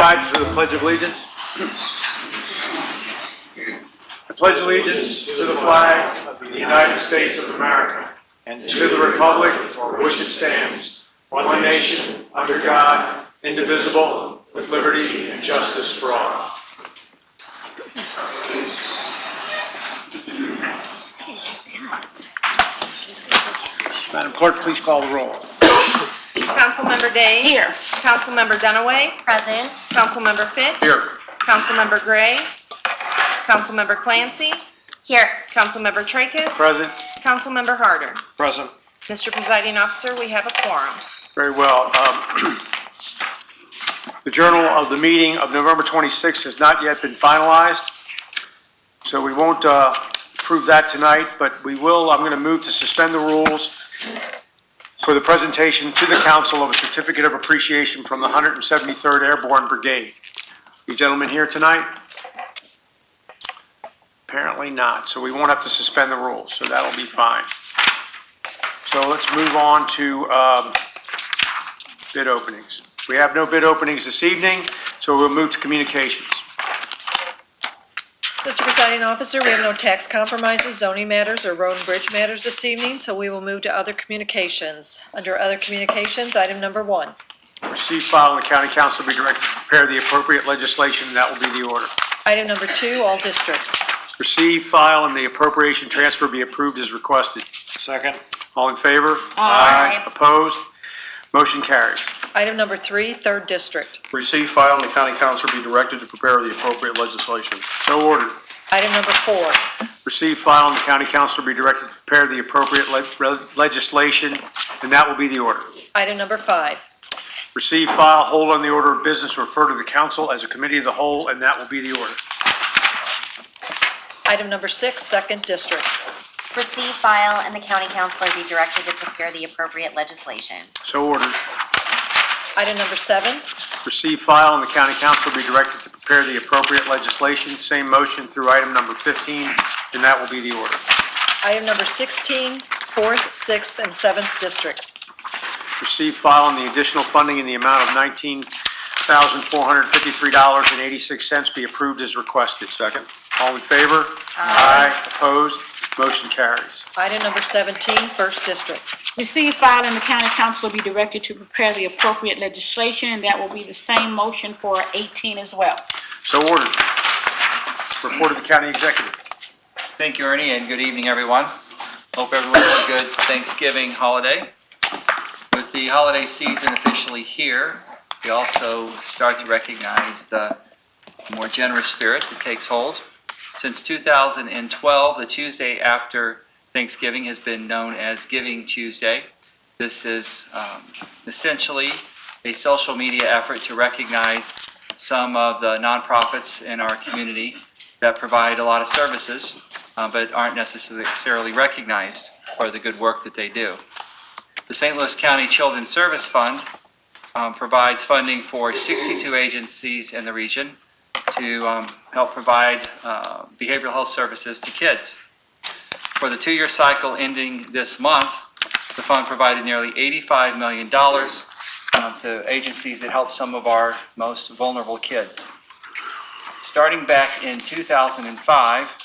rise for the Pledge of Allegiance. I pledge allegiance to the flag of the United States of America and to the republic for which it stands, one nation, under God, indivisible, with liberty and justice for all. Madam Clerk, please call the roll. Councilmember Days. Here. Councilmember Dunaway. Present. Councilmember Fitch. Here. Councilmember Gray. Councilmember Clancy. Here. Councilmember Tracus. Present. Councilmember Harder. Present. Mr. Presiding Officer, we have a quorum. Very well. The journal of the meeting of November 26th has not yet been finalized, so we won't approve that tonight, but we will. I'm going to move to suspend the rules for the presentation to the council of a certificate of appreciation from the 173rd Airborne Brigade. You gentlemen here tonight? Apparently not, so we won't have to suspend the rules, so that'll be fine. So let's move on to bid openings. We have no bid openings this evening, so we'll move to communications. Mr. Presiding Officer, we have no tax compromises, zoning matters, or road and bridge matters this evening, so we will move to other communications. Under other communications, item number 1. Receive, file, and the county council be directed to prepare the appropriate legislation, and that will be the order. Item number 2, all districts. Receive, file, and the appropriation transfer be approved as requested. Second. All in favor? Aye. Opposed? Motion carries. Item number 3, third district. Receive, file, and the county council be directed to prepare the appropriate legislation. So ordered. Item number 4. Receive, file, and the county council be directed to prepare the appropriate legislation, and that will be the order. Item number 5. Receive, file, hold on the order of business, refer to the council as a committee of the whole, and that will be the order. Item number 6, second district. Receive, file, and the county councilor be directed to prepare the appropriate legislation. So ordered. Item number 7. Receive, file, and the county council be directed to prepare the appropriate legislation. Same motion through item number 15, and that will be the order. Item number 16, 4th, 6th, and 7th districts. Receive, file, and the additional funding in the amount of $19,453.86 be approved as requested. Second. All in favor? Aye. Opposed? Motion carries. Item number 17, first district. Receive, file, and the county council will be directed to prepare the appropriate legislation, and that will be the same motion for 18 as well. So ordered. Report of the county executive. Thank you, Ernie, and good evening, everyone. Hope everyone had a good Thanksgiving holiday. With the holiday season officially here, we also start to recognize the more generous spirit that takes hold. Since 2012, the Tuesday after Thanksgiving has been known as Giving Tuesday. This is essentially a social media effort to recognize some of the nonprofits in our community that provide a lot of services, but aren't necessarily recognized for the good work that they do. The St. Louis County Children's Service Fund provides funding for 62 agencies in the region to help provide behavioral health services to kids. For the 2-year cycle ending this month, the fund provided nearly $85 million to agencies that help some of our most vulnerable kids. Starting back in 2005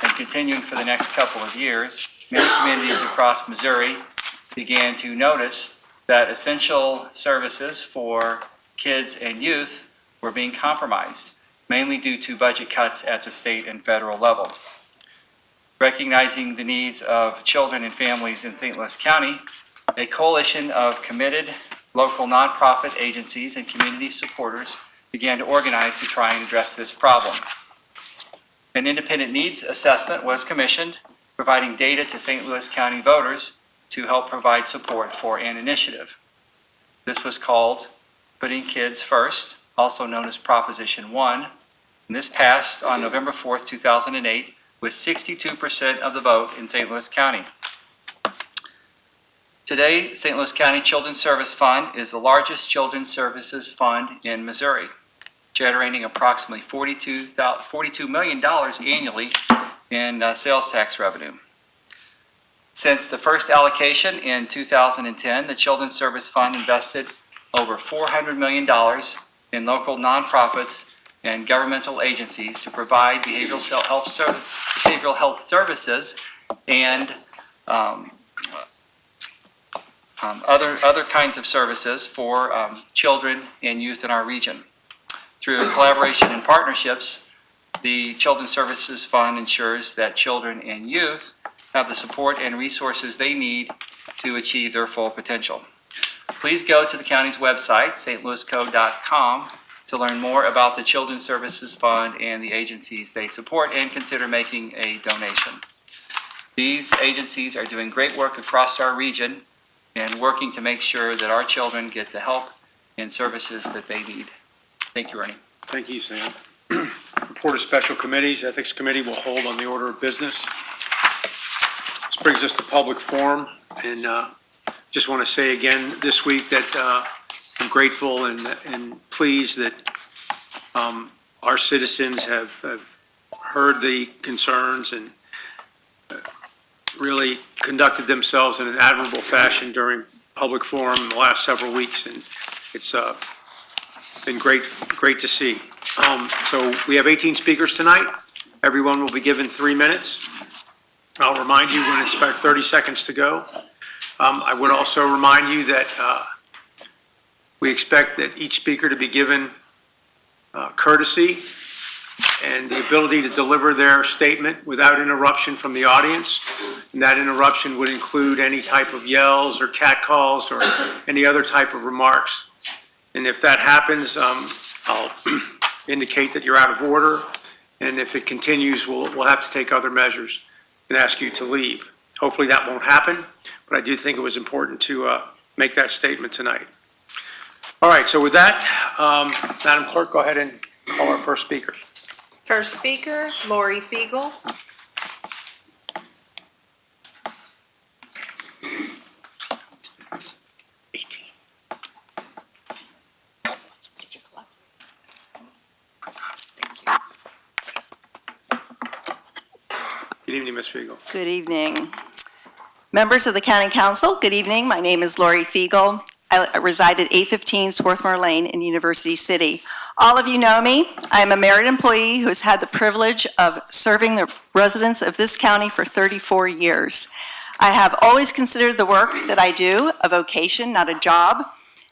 and continuing for the next couple of years, many communities across Missouri began to notice that essential services for kids and youth were being compromised, mainly due to budget cuts at the state and federal level. Recognizing the needs of children and families in St. Louis County, a coalition of committed local nonprofit agencies and community supporters began to organize to try and address this problem. An independent needs assessment was commissioned, providing data to St. Louis County voters to help provide support for an initiative. This was called Putting Kids First, also known as Proposition 1, and this passed on November 4th, 2008, with 62% of the vote in St. Louis County. Today, St. Louis County Children's Service Fund is the largest children's services fund in Missouri, generating approximately $42 million annually in sales tax revenue. Since the first allocation in 2010, the Children's Service Fund invested over $400 million and local nonprofits and governmental agencies to provide behavioral health services and other kinds of services for children and youth in our region. Through collaboration and partnerships, the Children's Services Fund ensures that children and youth have the support and resources they need to achieve their full potential. Please go to the county's website, stlouisco.com, to learn more about the Children's Services Fund and the agencies they support and consider making a donation. These agencies are doing great work across our region and working to make sure that our children get the help and services that they need. Thank you, Ernie. Thank you, Sam. Report of special committees. Ethics Committee will hold on the order of business. This brings us to public forum, and just want to say again this week that I'm grateful and pleased that our citizens have heard the concerns and really conducted themselves in an admirable fashion during public forum in the last several weeks, and it's been great to see. So we have 18 speakers tonight. Everyone will be given 3 minutes. I'll remind you when it's about 30 seconds to go. I would also remind you that we expect that each speaker to be given courtesy and the ability to deliver their statement without interruption from the audience. And that interruption would include any type of yells or catcalls or any other type of remarks. And if that happens, I'll indicate that you're out of order. And if it continues, we'll have to take other measures and ask you to leave. Hopefully that won't happen, but I do think it was important to make that statement tonight. All right, so with that, Madam Clerk, go ahead and call our first speaker. First speaker, Lori Fiegel. Good evening, Ms. Fiegel. Good evening. Members of the County Council, good evening. My name is Lori Fiegel. I reside at 815 Swarthmore Lane in University City. All of you know me. I am a married employee who has had the privilege of serving the residents of this county for 34 years. I have always considered the work that I do a vocation, not a job,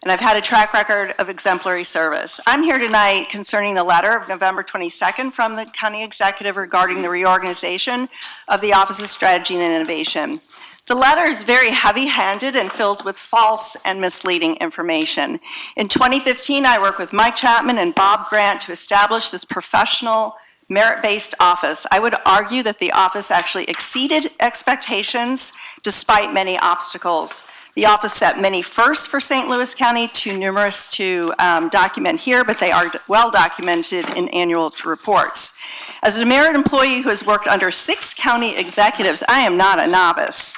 and I've had a track record of exemplary service. I'm here tonight concerning the letter of November 22nd from the County Executive regarding the reorganization of the Office of Strategy and Innovation. The letter is very heavy-handed and filled with false and misleading information. In 2015, I worked with Mike Chapman and Bob Grant to establish this professional, merit-based office. I would argue that the office actually exceeded expectations despite many obstacles. The office set many firsts for St. Louis County, too numerous to document here, but they are well documented in annual reports. As a merit employee who has worked under 6 county executives, I am not a novice.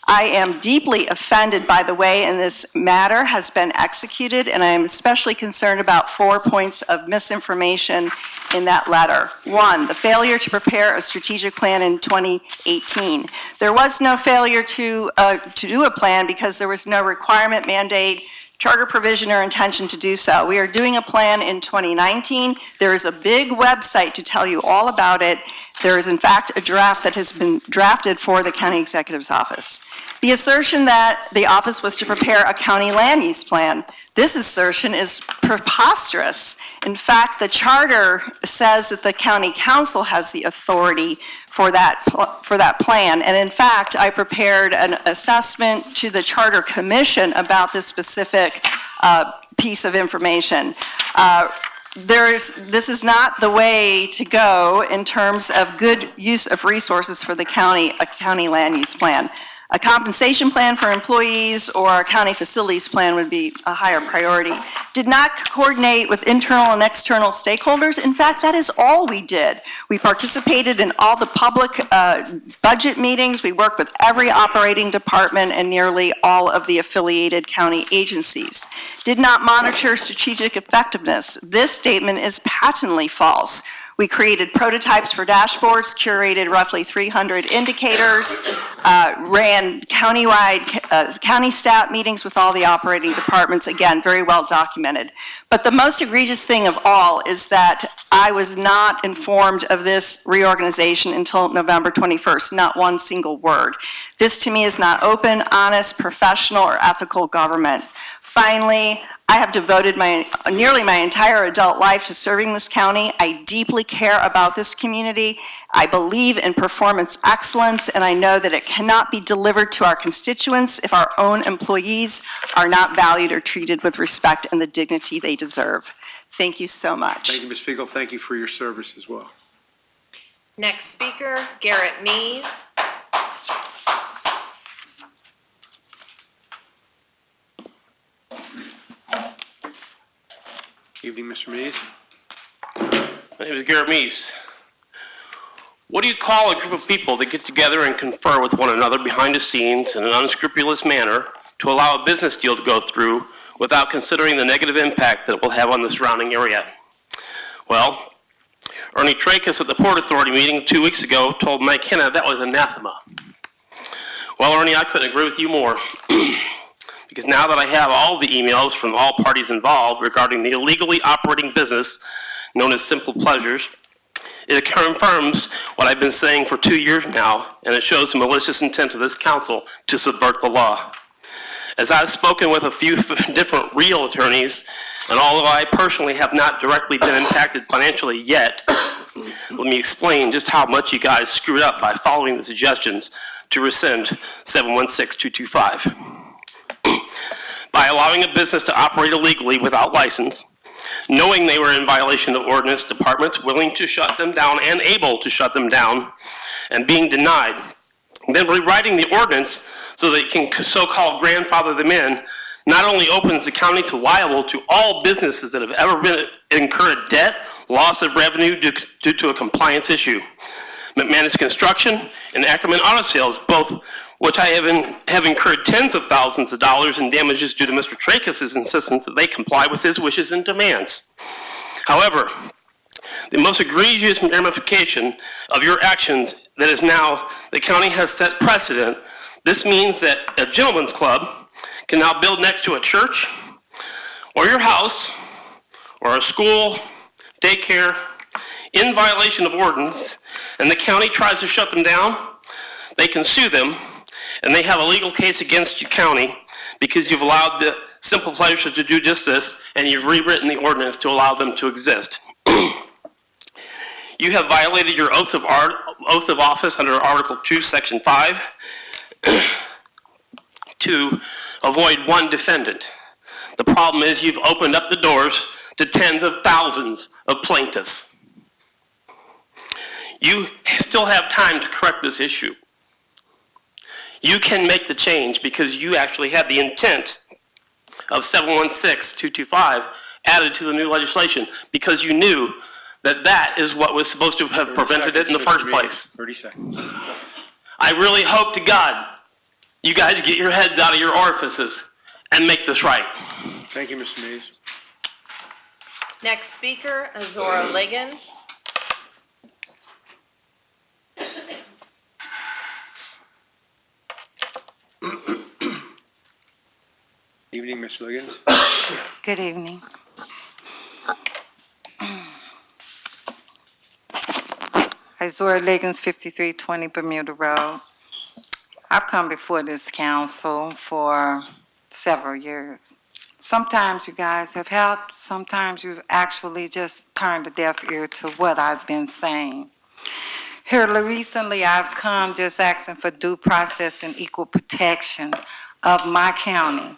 I am deeply offended by the way in this matter has been executed, and I am especially concerned about 4 points of misinformation in that letter. 1, the failure to prepare a strategic plan in 2018. There was no failure to do a plan because there was no requirement, mandate, charter provision, or intention to do so. We are doing a plan in 2019. There is a big website to tell you all about it. There is, in fact, a draft that has been drafted for the County Executive's Office. The assertion that the office was to prepare a county land use plan, this assertion is preposterous. In fact, the charter says that the county council has the authority for that plan. And in fact, I prepared an assessment to the Charter Commission about this specific piece of information. This is not the way to go in terms of good use of resources for the county, a county land use plan. A compensation plan for employees or a county facilities plan would be a higher priority. Did not coordinate with internal and external stakeholders. In fact, that is all we did. We participated in all the public budget meetings. We worked with every operating department and nearly all of the affiliated county agencies. Did not monitor strategic effectiveness. This statement is patently false. We created prototypes for dashboards, curated roughly 300 indicators, ran countywide county staff meetings with all the operating departments, again, very well documented. But the most egregious thing of all is that I was not informed of this reorganization until November 21st, not one single word. This to me is not open, honest, professional, or ethical government. Finally, I have devoted nearly my entire adult life to serving this county. I deeply care about this community. I believe in performance excellence, and I know that it cannot be delivered to our constituents if our own employees are not valued or treated with respect and the dignity they deserve. Thank you so much. Thank you, Ms. Fiegel. Thank you for your service as well. Next speaker, Garrett Mees. Evening, Mr. Mees. My name is Garrett Mees. What do you call a group of people that get together and confer with one another behind the scenes in an unscrupulous manner to allow a business deal to go through without considering the negative impact that it will have on the surrounding area? Well, Ernie Trachis at the Port Authority meeting 2 weeks ago told Mike Henna that was anathema. Well, Ernie, I couldn't agree with you more. Because now that I have all the emails from all parties involved regarding the illegally operating business known as Simple Pleasures, it confirms what I've been saying for 2 years now, and it shows the malicious intent of this council to subvert the law. As I've spoken with a few different real attorneys, and although I personally have not directly been impacted financially yet, let me explain just how much you guys screwed up by following the suggestions to rescind 716-225. By allowing a business to operate illegally without license, knowing they were in violation of ordinance, departments willing to shut them down and able to shut them down, and being denied, then rewriting the ordinance so that it can so-called grandfather them in, not only opens the county to liable to all businesses that have ever been incurred debt, loss of revenue due to a compliance issue. McManus Construction and Ackerman Auto Sales, both which I have incurred tens of thousands of dollars in damages due to Mr. Trachis' insistence that they comply with his wishes and demands. However, the most egregious ramification of your actions that is now the county has set precedent. This means that a gentleman's club can now build next to a church or your house or a school, daycare, in violation of ordinance, and the county tries to shut them down. They can sue them, and they have a legal case against you, county, because you've allowed the Simple Pleasures to do just this, and you've rewritten the ordinance to allow them to exist. You have violated your oath of office under Article 2, Section 5, to avoid one defendant. The problem is you've opened up the doors to tens of thousands of plaintiffs. You still have time to correct this issue. You can make the change because you actually had the intent of 716-225 added to the new legislation because you knew that that is what was supposed to have prevented it in the first place. 30 seconds. I really hope to God you guys get your heads out of your orifices and make this right. Thank you, Mr. Mees. Next speaker, Azora Liggins. Evening, Ms. Liggins. Good evening. Izora Liggins, 5320 Bermuda Road. I've come before this council for several years. Sometimes you guys have helped, sometimes you've actually just turned a deaf ear to what I've been saying. Here recently, I've come just asking for due process and equal protection of my county.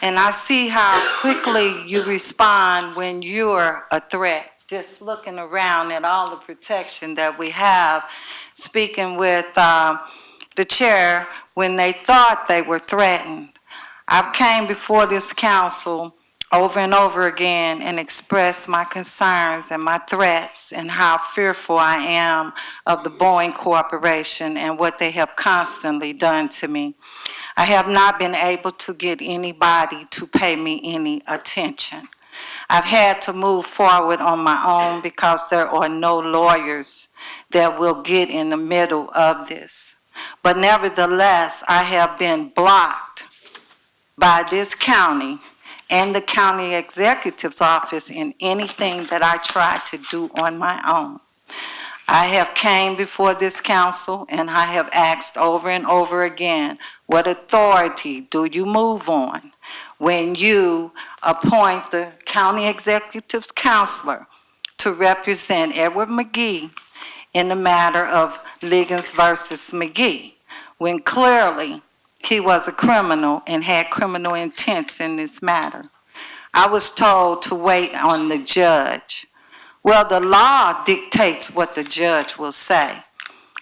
And I see how quickly you respond when you're a threat. Just looking around at all the protection that we have, speaking with the chair when they thought they were threatened. I've came before this council over and over again and expressed my concerns and my threats and how fearful I am of the Boeing Corporation and what they have constantly done to me. I have not been able to get anybody to pay me any attention. I've had to move forward on my own because there are no lawyers that will get in the middle of this. But nevertheless, I have been blocked by this county and the county executive's office in anything that I try to do on my own. I have came before this council and I have asked over and over again, what authority do you move on when you appoint the county executive's counselor to represent Edward McGee in the matter of Liggins versus McGee, when clearly he was a criminal and had criminal intents in this matter? I was told to wait on the judge. Well, the law dictates what the judge will say.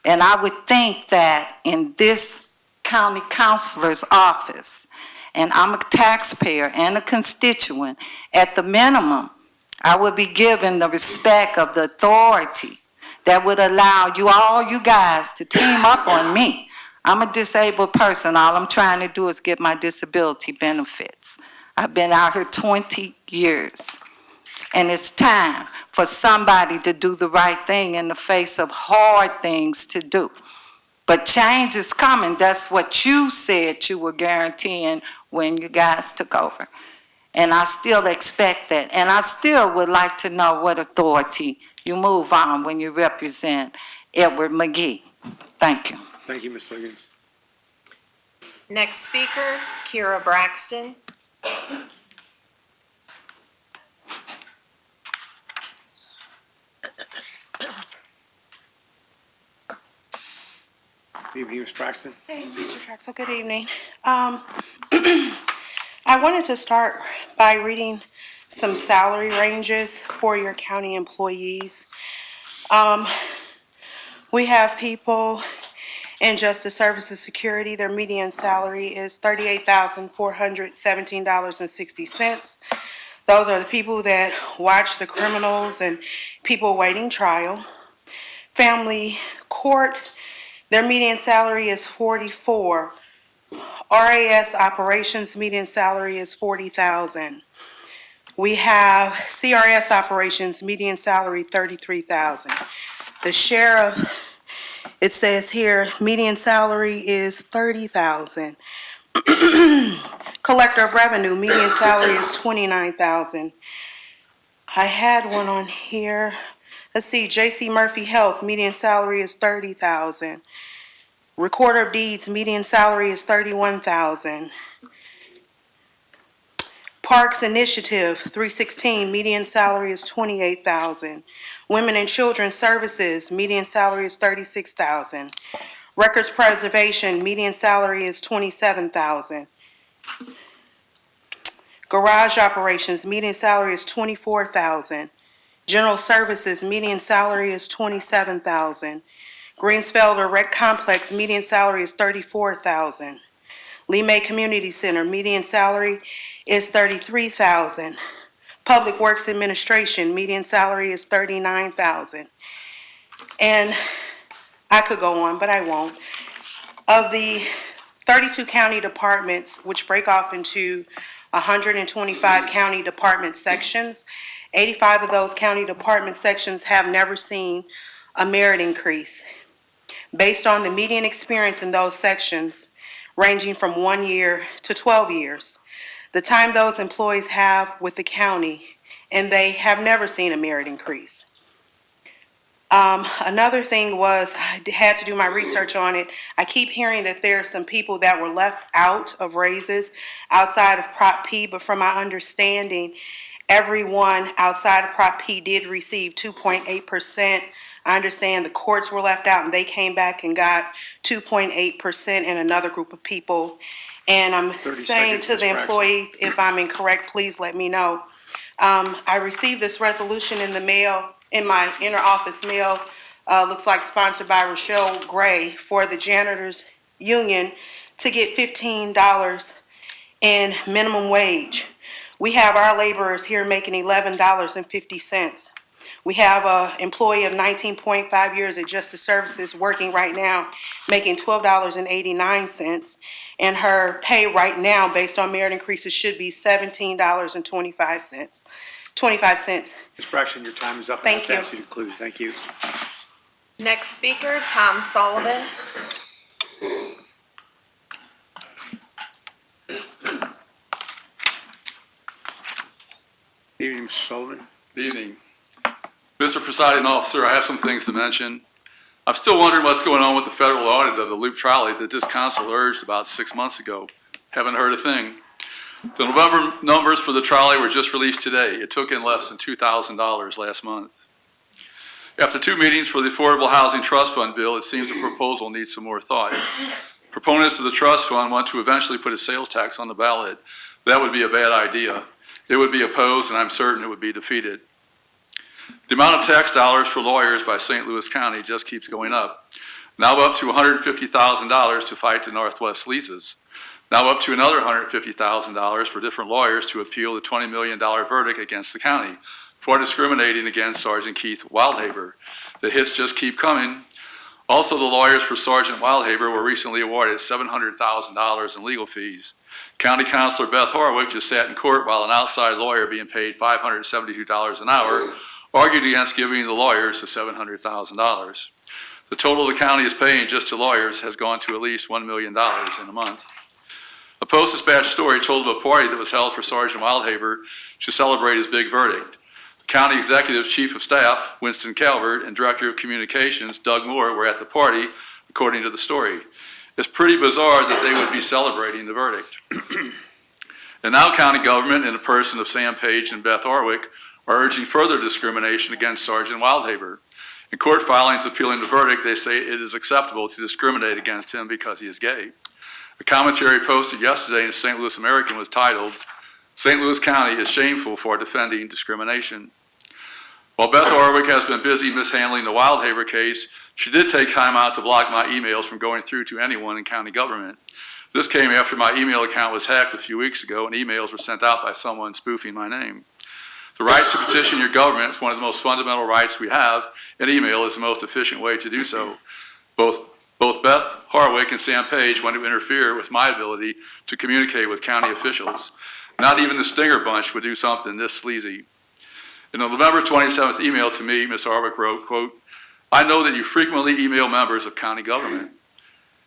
And I would think that in this county counselor's office, and I'm a taxpayer and a constituent, at the minimum, I would be given the respect of the authority that would allow you guys to team up on me. I'm a disabled person. All I'm trying to do is get my disability benefits. I've been out here 20 years. And it's time for somebody to do the right thing in the face of hard things to do. But change is coming. That's what you said you were guaranteeing when you guys took over. And I still expect that. And I still would like to know what authority you move on when you represent Edward McGee. Thank you. Thank you, Ms. Liggins. Next speaker, Kira Braxton. Good evening, Ms. Braxton. Hey, Mr. Traxel, good evening. I wanted to start by reading some salary ranges for your county employees. We have people in Justice Services Security. Their median salary is $38,417.60. Those are the people that watch the criminals and people waiting trial. Family Court, their median salary is $44,000. RAS Operations median salary is $40,000. We have CRS Operations median salary $33,000. The sheriff, it says here, median salary is $30,000. Collector of Revenue median salary is $29,000. I had one on here. Let's see, J.C. Murphy Health median salary is $30,000. Recorder of Deeds median salary is $31,000. Parks Initiative 316 median salary is $28,000. Women and Children's Services median salary is $36,000. Records Preservation median salary is $27,000. Garage Operations median salary is $24,000. General Services median salary is $27,000. Greensfelder Rec Complex median salary is $34,000. Lee May Community Center median salary is $33,000. Public Works Administration median salary is $39,000. And I could go on, but I won't. Of the 32 county departments, which break off into 125 county department sections, 85 of those county department sections have never seen a merit increase. Based on the median experience in those sections, ranging from 1 year to 12 years, the time those employees have with the county, and they have never seen a merit increase. Another thing was, I had to do my research on it. I keep hearing that there are some people that were left out of raises outside of Prop P, but from my understanding, everyone outside of Prop P did receive 2.8%. I understand the courts were left out and they came back and got 2.8% and another group of people. And I'm saying to the employees, if I'm incorrect, please let me know. I received this resolution in the mail, in my inner office mail, looks like sponsored by Rochelle Gray for the janitors union to get $15 in minimum wage. We have our laborers here making $11.50. We have an employee of 19.5 years at Justice Services working right now, making $12.89. And her pay right now, based on merit increases, should be $17.25. 25 cents. Ms. Braxton, your time is up. Thank you. I'll ask you to conclude. Thank you. Next speaker, Tom Sullivan. Evening, Mr. Sullivan. Good evening. Mr. Presiding Officer, I have some things to mention. I'm still wondering what's going on with the federal audit of the loop trolley that this council urged about 6 months ago. Haven't heard a thing. The November numbers for the trolley were just released today. It took in less than $2,000 last month. After 2 meetings for the Affordable Housing Trust Fund bill, it seems the proposal needs some more thought. Proponents of the trust fund want to eventually put a sales tax on the ballot. That would be a bad idea. It would be opposed, and I'm certain it would be defeated. The amount of tax dollars for lawyers by St. Louis County just keeps going up. Now up to $150,000 to fight the Northwest leases. Now up to another $150,000 for different lawyers to appeal the $20 million verdict against the county for discriminating against Sergeant Keith Wildhaber. The hits just keep coming. Also, the lawyers for Sergeant Wildhaber were recently awarded $700,000 in legal fees. County Councilor Beth Horwick just sat in court while an outside lawyer being paid $572 an hour argued against giving the lawyers the $700,000. The total the county is paying just to lawyers has gone to at least $1 million in a month. A Post-Dispatch story told of a party that was held for Sergeant Wildhaber to celebrate his big verdict. The County Executive Chief of Staff, Winston Calvert, and Director of Communications, Doug Moore, were at the party, according to the story. It's pretty bizarre that they would be celebrating the verdict. And now county government, in the person of Sam Page and Beth Orwick, are urging further discrimination against Sergeant Wildhaber. In court filings appealing the verdict, they say it is acceptable to discriminate against him because he is gay. A commentary posted yesterday in the St. Louis American was titled, "St. Louis County is shameful for defending discrimination." While Beth Orwick has been busy mishandling the Wildhaber case, she did take time out to block my emails from going through to anyone in county government. This came after my email account was hacked a few weeks ago and emails were sent out by someone spoofing my name. The right to petition your government is one of the most fundamental rights we have, and email is the most efficient way to do so. Both Beth Harwick and Sam Page want to interfere with my ability to communicate with county officials. Not even the Stinger Bunch would do something this sleazy. In a November 27th email to me, Ms. Harwick wrote, quote, "I know that you frequently email members of county government.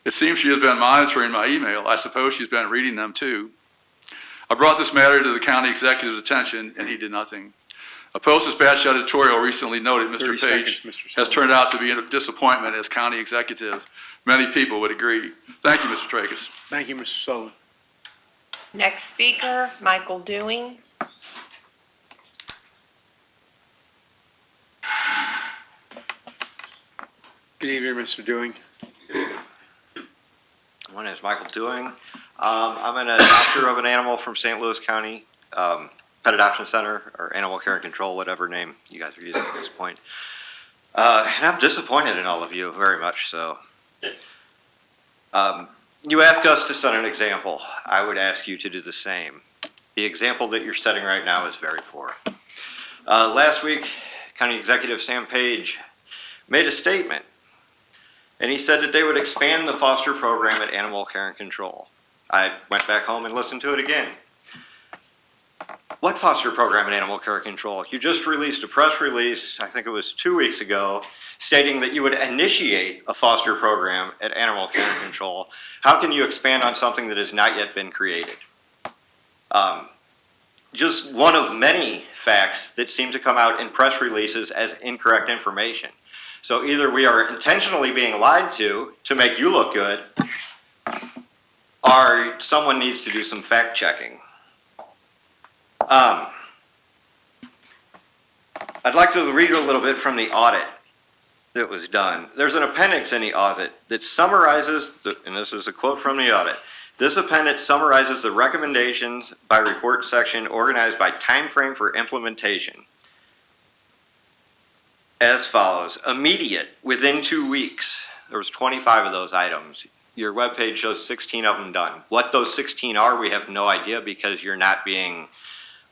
It seems she has been monitoring my email. I suppose she's been reading them too. I brought this matter to the county executive's attention, and he did nothing. A Post-Dispatch editorial recently noted Mr. Page has turned out to be a disappointment as county executive. Many people would agree. Thank you, Mr. Tracus." Thank you, Mr. Sullivan. Next speaker, Michael Dewing. Good evening, Mr. Dewing. My name is Michael Dewing. I'm an adopter of an animal from St. Louis County Pet Adoption Center, or Animal Care and Control, whatever name you guys are using at this point. And I'm disappointed in all of you, very much so. You ask us to set an example. I would ask you to do the same. The example that you're setting right now is very poor. Last week, County Executive Sam Page made a statement, and he said that they would expand the foster program at Animal Care and Control. I went back home and listened to it again. What foster program at Animal Care and Control? You just released a press release, I think it was 2 weeks ago, stating that you would initiate a foster program at Animal Care and Control. How can you expand on something that has not yet been created? Just one of many facts that seem to come out in press releases as incorrect information. So either we are intentionally being lied to make you look good, or someone needs to do some fact checking. I'd like to read a little bit from the audit that was done. There's an appendix in the audit that summarizes, and this is a quote from the audit, "This appendix summarizes the recommendations by report section organized by time frame for implementation as follows. Immediate, within 2 weeks." There was 25 of those items. Your webpage shows 16 of them done. What those 16 are, we have no idea because you're not being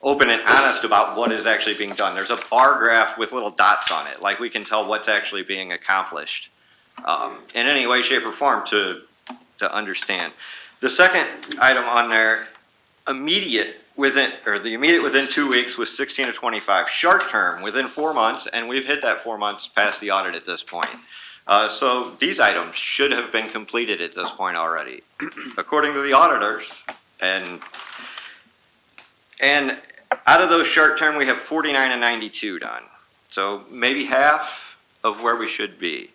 open and honest about what is actually being done. There's a bar graph with little dots on it, like we can tell what's actually being accomplished in any way, shape, or form to understand. The second item on there, immediate the immediate within 2 weeks was 16 to 25. Short term, within 4 months, and we've hit that 4 months past the audit at this point. So these items should have been completed at this point already, according to the auditors. And out of those short term, we have 49 and 92 done. So maybe half of where we should be.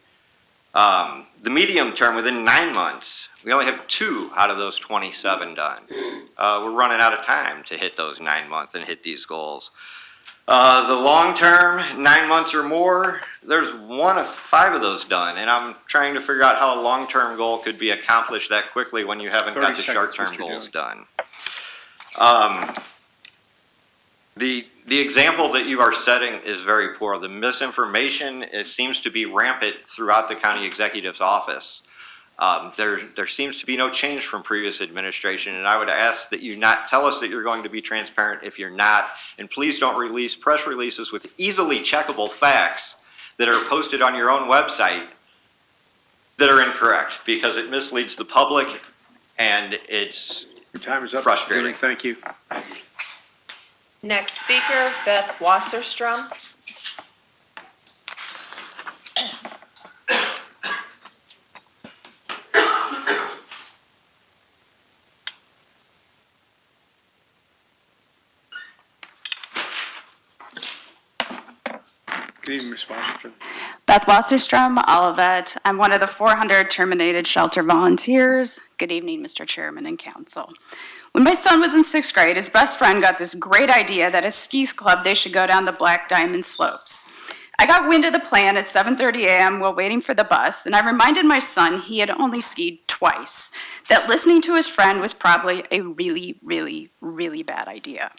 The medium term, within 9 months, we only have 2 out of those 27 done. We're running out of time to hit those 9 months and hit these goals. The long term, 9 months or more, there's 1 of 5 of those done, and I'm trying to figure out how a long-term goal could be accomplished that quickly when you haven't got the 30 seconds, short-term Mr. goals Dewey. done. The example that you are setting is very poor. The misinformation, it seems to be rampant throughout the county executive's office. There seems to be no change from previous administration, and I would ask that you not tell us that you're going to be transparent if you're not, and please don't release press releases with easily checkable facts that are posted on your own website that are incorrect, because it misleads the public and it's Your time is up. Mr. frustrating. Dewey. Thank you. Next speaker, Beth Wasserstrom. Good evening, Ms. Wasserstrom. Beth Wasserstrom, Olivet. I'm one of the 400 terminated shelter volunteers. Good evening, Mr. Chairman and Council. When my son was in 6th grade, his best friend got this great idea that at skis club they should go down the Black Diamond slopes. I got wind of the plan at 7:30 a.m. while waiting for the bus, and I reminded my son he had only skied twice, that listening to his friend was probably a really, really, really bad idea.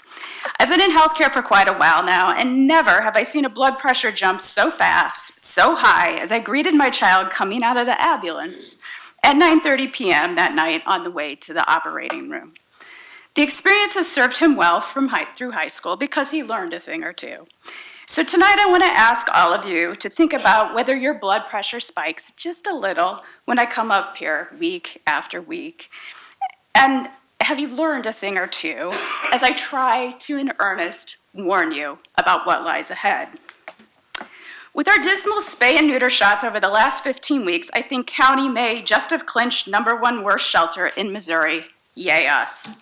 I've been in healthcare for quite a while now, and never have I seen a blood pressure jump so fast, so high, as I greeted my child coming out of the ambulance at 9:30 p.m. that night on the way to the operating room. The experience has served him well through high school because he learned a thing or two. So tonight I want to ask all of you to think about whether your blood pressure spikes just a little when I come up here week after week. And have you learned a thing or two as I try to, in earnest, warn you about what lies ahead? With our dismal spay and neuter shots over the last 15 weeks, I think county may just have clinched #1 worst shelter in Missouri. Yay us.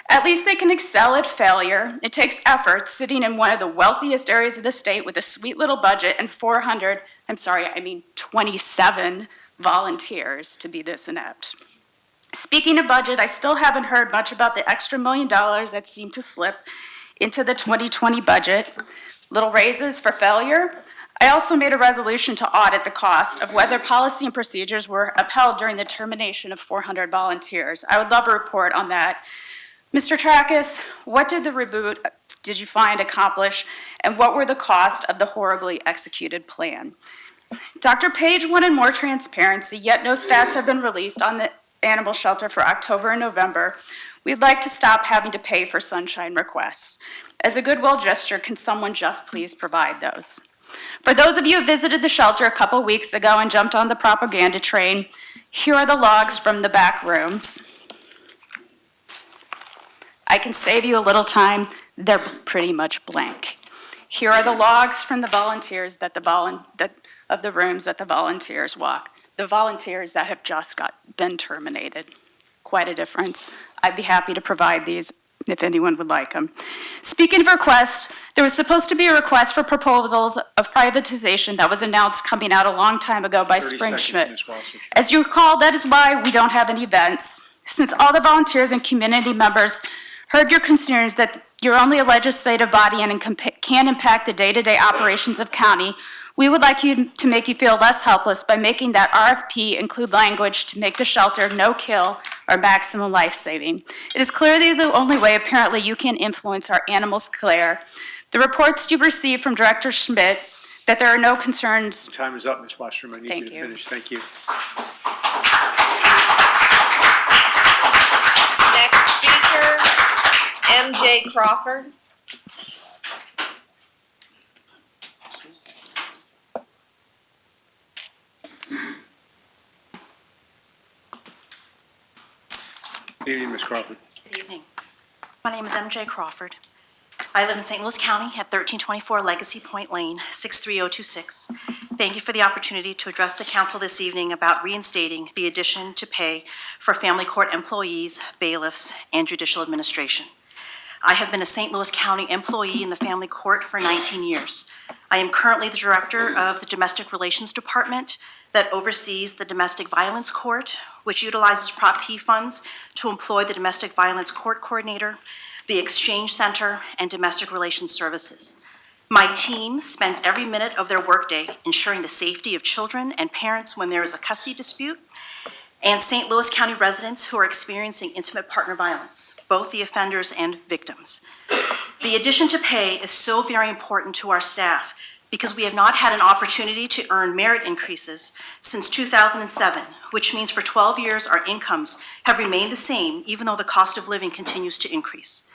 At least they can excel at failure. It takes effort sitting in one of the wealthiest areas of the state with a sweet little budget and 27 volunteers to be this inept. Speaking of budget, I still haven't heard much about the extra $1 million that seemed to slip into the 2020 budget. Little raises for failure. I also made a resolution to audit the cost of whether policy and procedures were upheld during the termination of 400 volunteers. I would love a report on that. Mr. Tracus, what did the reboot did you find accomplish, and what were the costs of the horribly executed plan? Dr. Page wanted more transparency, yet no stats have been released on the animal shelter for October and November. We'd like to stop having to pay for sunshine requests. As a goodwill gesture, can someone just please provide those? For those of you who visited the shelter a couple weeks ago and jumped on the propaganda train, here are the logs from the back rooms. I can save you a little time. They're pretty much blank. Here are the logs from the volunteers of the rooms that the volunteers walk. The volunteers that have just been terminated. Quite a difference. I'd be happy to provide these if anyone would like them. Speaking of requests, there was supposed to be a request for proposals of privatization that was announced coming out a long time ago by 30 Spring seconds, Schmidt. Ms. Wasserstrom. As you recall, that is why we don't have any events. Since all the volunteers and community members heard your concerns that you're only a legislative body and can impact the day-to-day operations of county, we would like to make you feel less helpless by making that RFP include language to make the shelter no-kill or maximum life-saving. It is clearly the only way, apparently, you can influence our animals' care. The reports you received from Director Schmidt that there are no concerns. Time is up, Ms. Wasserstrom. I need Thank you to you. finish. Thank you. Next speaker, MJ Crawford. Good evening, Ms. Crawford. Good evening. My name is MJ Crawford. I live in St. Louis County at 1324 Legacy Point Lane, 63026. Thank you for the opportunity to address the council this evening about reinstating the addition to pay for family court employees, bailiffs, and judicial administration. I have been a St. Louis County employee in the family court for 19 years. I am currently the director of the Domestic Relations Department that oversees the Domestic Violence Court, which utilizes Prop P funds to employ the Domestic Violence Court Coordinator, the Exchange Center, and Domestic Relations Services. My team spends every minute of their workday ensuring the safety of children and parents when there is a custody dispute, and St. Louis County residents who are experiencing intimate partner violence, both the offenders and victims. The addition to pay is so very important to our staff because we have not had an opportunity to earn merit increases since 2007, which means for 12 years our incomes have remained the same even though the cost of living continues to increase.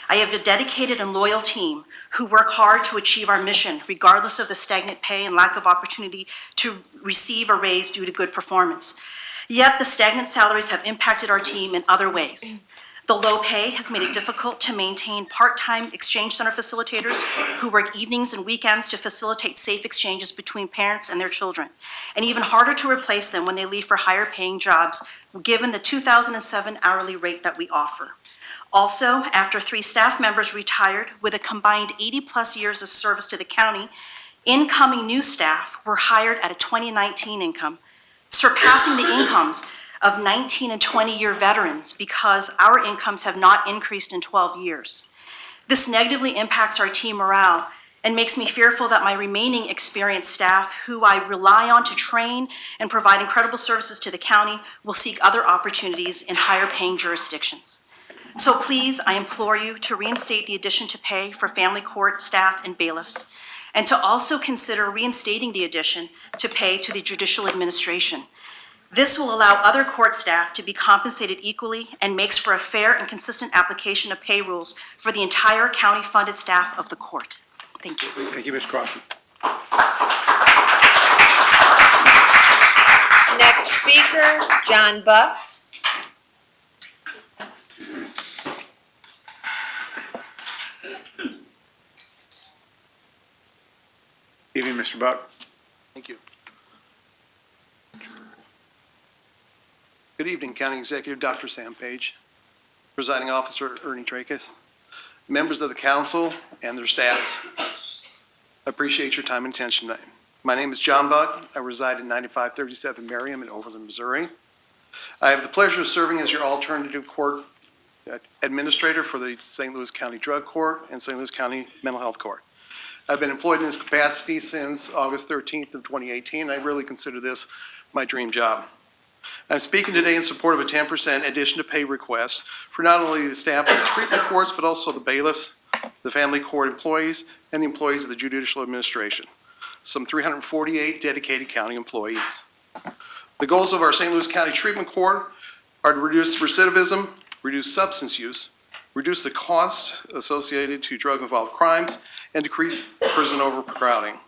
I have a dedicated and loyal team who work hard to achieve our mission regardless of the stagnant pay and lack of opportunity to receive a raise due to good performance. Yet the stagnant salaries have impacted our team in other ways. The low pay has made it difficult to maintain part-time exchange center facilitators who work evenings and weekends to facilitate safe exchanges between parents and their children, and even harder to replace them when they leave for higher-paying jobs, given the 2007 hourly rate that we offer. Also, after 3 staff members retired with a combined 80-plus years of service to the county, incoming new staff were hired at a 2019 income, surpassing the incomes of 19 and 20-year veterans because our incomes have not increased in 12 years. This negatively impacts our team morale and makes me fearful that my remaining experienced staff, who I rely on to train and provide incredible services to the county, will seek other opportunities in higher-paying jurisdictions. So please, I implore you to reinstate the addition to pay for family court staff and bailiffs, and to also consider reinstating the addition to pay to the judicial administration. This will allow other court staff to be compensated equally and makes for a fair and consistent application of pay rules for the entire county-funded staff of the court. Thank you. Thank you, Ms. Crawford. Next speaker, John Buck. Evening, Mr. Buck. Thank you. Good evening, County Executive Dr. Sam Page, Presiding Officer Ernie Tracus, members of the council and their staffs. I appreciate your time and attention tonight. My name is John Buck. I reside at 9537 Merriam in Overland, Missouri. I have the pleasure of serving as your alternative court administrator for the St. Louis County Drug Court and St. Louis County Mental Health Court. I've been employed in this capacity since August 13th of 2018. I really consider this my dream job. I'm speaking today in support of a 10% addition to pay request for not only the staff of the treatment courts, but also the bailiffs, the family court employees, and the employees of the judicial administration, some 348 dedicated county employees. The goals of our St. Louis County Treatment Court are to reduce recidivism, reduce substance use, reduce the cost associated to drug-involved crimes, and decrease prison overcrowding.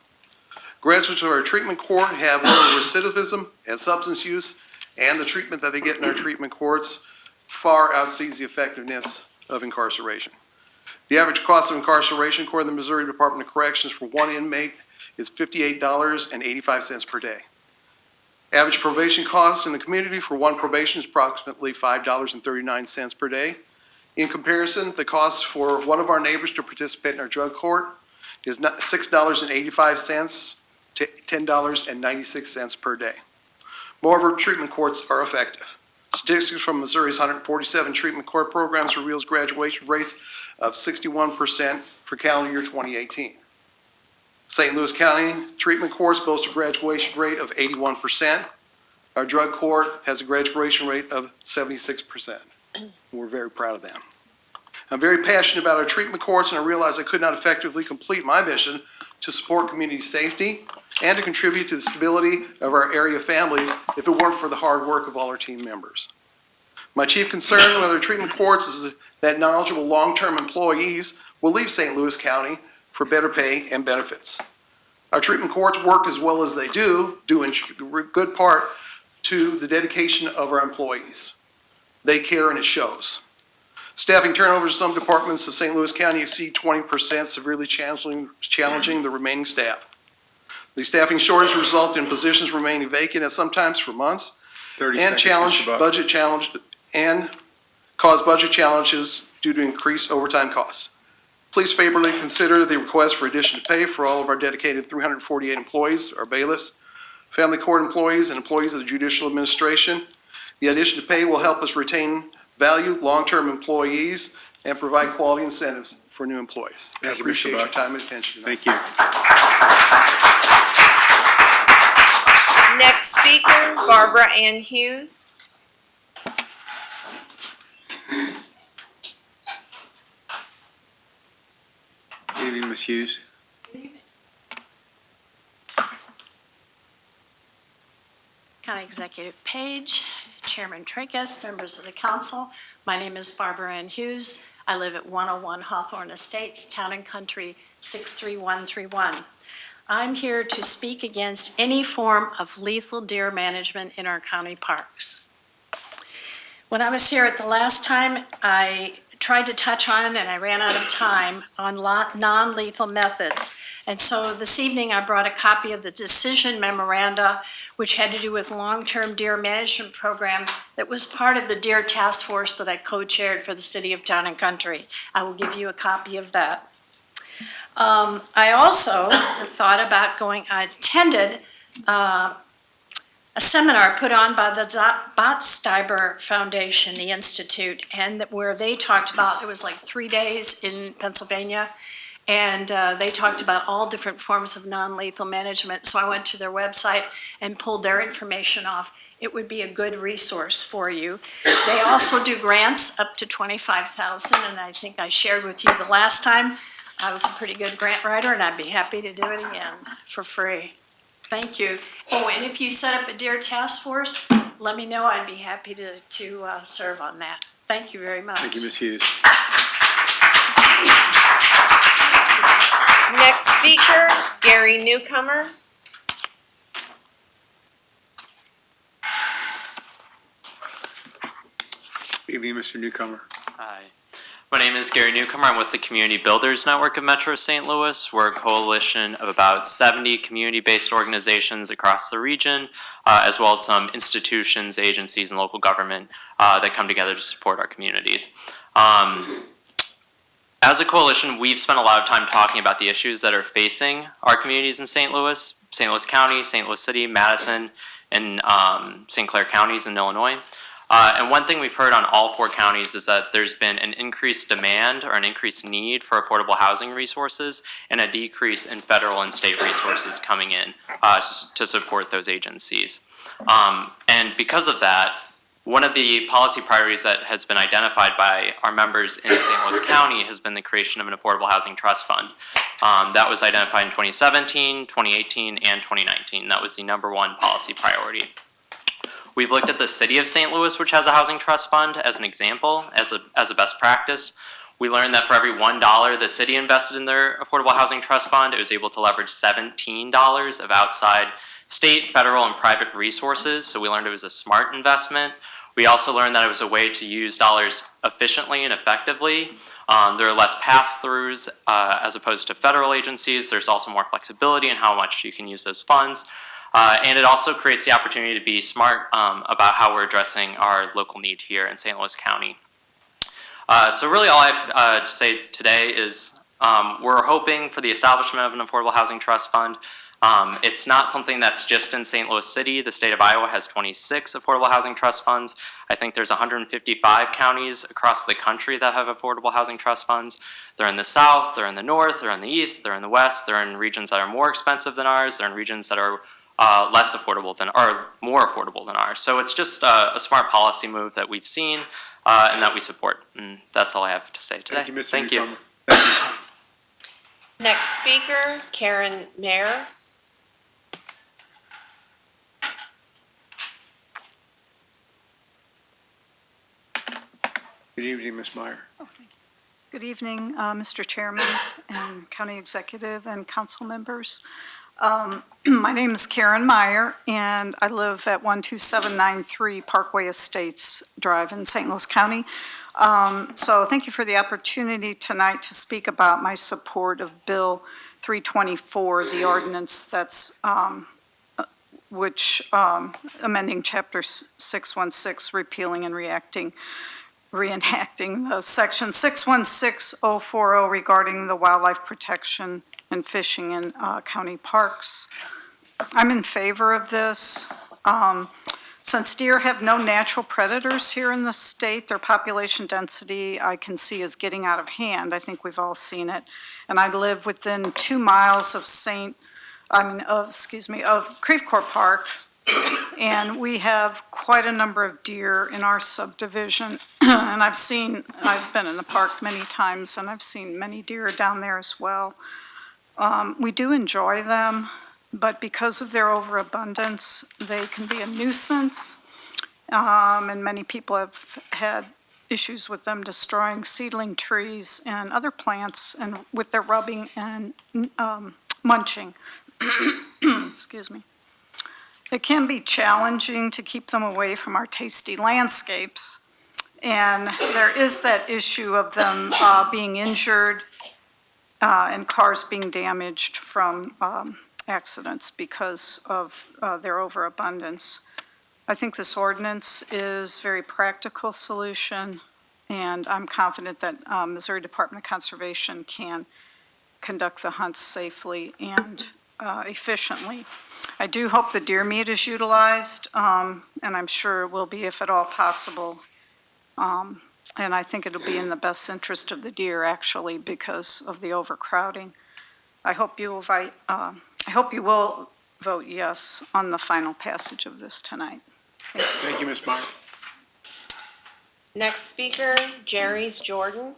Graduates of our treatment court have lower recidivism and substance use, and the treatment that they get in our treatment courts far outsees the effectiveness of incarceration. The average cost of incarceration, according to the Missouri Department of Corrections, for one inmate is $58.85 per day. Average probation costs in the community for one probation is approximately $5.39 per day. In comparison, the cost for one of our neighbors to participate in our drug court is $6.85 to $10.96 per day. Moreover, treatment courts are effective. Statistics from Missouri's 147 treatment court programs reveals graduation rates of 61% for calendar year 2018. St. Louis County treatment courts boast a graduation rate of 81%. Our drug court has a graduation rate of 76%. We're very proud of them. I'm very passionate about our treatment courts, and I realize I could not effectively complete my mission to support community safety and to contribute to the stability of our area families if it weren't for the hard work of all our team members. My chief concern with our treatment courts is that knowledgeable long-term employees will leave St. Louis County for better pay and benefits. Our treatment courts work as well as they do in good part to the dedication of our employees. They care and it shows. Staffing turnover in some departments of St. Louis County exceed 20%, severely challenging the remaining staff. The staffing shortage result in positions remaining vacant at sometimes for months 30 and seconds, Mr. Buck. cause budget challenges due to increased overtime costs. Please favorably consider the request for addition to pay for all of our dedicated 348 employees, our bailiffs, family court employees, and employees of the judicial administration. The addition to pay will help us retain valued long-term employees and provide quality incentives for new employees. I Thank you, Mr. appreciate your Buck. time and attention tonight. Thank you. Next speaker, Barbara Ann Hughes. Good evening, Ms. Hughes. County Executive Page, Chairman Tracus, members of the council. My name is Barbara Ann Hughes. I live at 101 Hawthorne Estates, Town and Country 63131. I'm here to speak against any form of lethal deer management in our county parks. When I was here at the last time, I tried to touch on, and I ran out of time, on non-lethal methods. And so this evening I brought a copy of the decision memoranda, which had to do with long-term deer management program that was part of the Deer Task Force that I co-chaired for the City of Town and Country. I will give you a copy of that. I also thought about I attended a seminar put on by the Botstiber Foundation, the Institute, and where they talked about, it was like 3 days in Pennsylvania, and they talked about all different forms of non-lethal management. So I went to their website and pulled their information off. It would be a good resource for you. They also do grants up to $25,000, and I think I shared with you the last time. I was a pretty good grant writer, and I'd be happy to do it again for free. Thank you. Oh, and if you set up a deer task force, let me know. I'd be happy to serve on that. Thank you very much. Thank you, Ms. Hughes. Next speaker, Gary Newcomer. Good evening, Mr. Newcomer. Hi. My name is Gary Newcomer. I'm with the Community Builders Network of Metro St. Louis. We're a coalition of about 70 community-based organizations across the region, as well as some institutions, agencies, and local government that come together to support our communities. As a coalition, we've spent a lot of time talking about the issues that are facing our communities in St. Louis County, St. Louis City, Madison, and St. Clair counties in Illinois. And one thing we've heard on all 4 counties is that there's been an increased demand or an increased need for affordable housing resources and a decrease in federal and state resources coming in to support those agencies. And because of that, one of the policy priorities that has been identified by our members in St. Louis County has been the creation of an affordable housing trust fund. That was identified in 2017, 2018, and 2019. That was the #1 policy priority. We've looked at the city of St. Louis, which has a housing trust fund, as an example, as a best practice. We learned that for every $1 the city invested in their affordable housing trust fund, it was able to leverage $17 of outside state, federal, and private resources. So we learned it was a smart investment. We also learned that it was a way to use dollars efficiently and effectively. There are less pass-throughs as opposed to federal agencies. There's also more flexibility in how much you can use those funds. And it also creates the opportunity to be smart about how we're addressing our local need here in St. Louis County. So really all I have to say today is we're hoping for the establishment of an affordable housing trust fund. It's not something that's just in St. Louis City. The state of Iowa has 26 affordable housing trust funds. I think there's 155 counties across the country that have affordable housing trust funds. They're in the south, they're in the north, they're in the east, they're in the west, they're in regions that are more expensive than ours, they're in regions that are less affordable than, or more affordable than ours. So it's just a smart policy move that we've seen and that we support. And that's all I have to say today. Thank you, Mr. Thank you. Newcomer. Thank you. Next speaker, Karen Mayer. Good evening, Ms. Meyer. Good evening, Mr. Chairman and County Executive and council members. My name is Karen Meyer, and I live at 12793 Parkway Estates Drive in St. Louis County. So thank you for the opportunity tonight to speak about my support of Bill 324, the ordinance that's, amending Chapter 616, repealing and reenacting the Section 616040 regarding the wildlife protection and fishing in county parks. I'm in favor of this. Since deer have no natural predators here in the state, their population density I can see is getting out of hand. I think we've all seen it. And I live within 2 miles of Creve Coeur Park. And we have quite a number of deer in our subdivision. And I've been in the park many times, and I've seen many deer down there as well. We do enjoy them, but because of their overabundance, they can be a nuisance. And many people have had issues with them destroying seedling trees and other plants and with their rubbing and munching. Excuse me. It can be challenging to keep them away from our tasty landscapes. And there is that issue of them being injured and cars being damaged from accidents because of their overabundance. I think this ordinance is a very practical solution, and I'm confident that Missouri Department of Conservation can conduct the hunts safely and efficiently. I do hope the deer meat is utilized, and I'm sure it will be if at all possible. And I think it'll be in the best interest of the deer, actually, because of the overcrowding. I hope you will vote yes on the final passage of this tonight. Thank you, Ms. Meyer. Next speaker, Jerry's Jordan.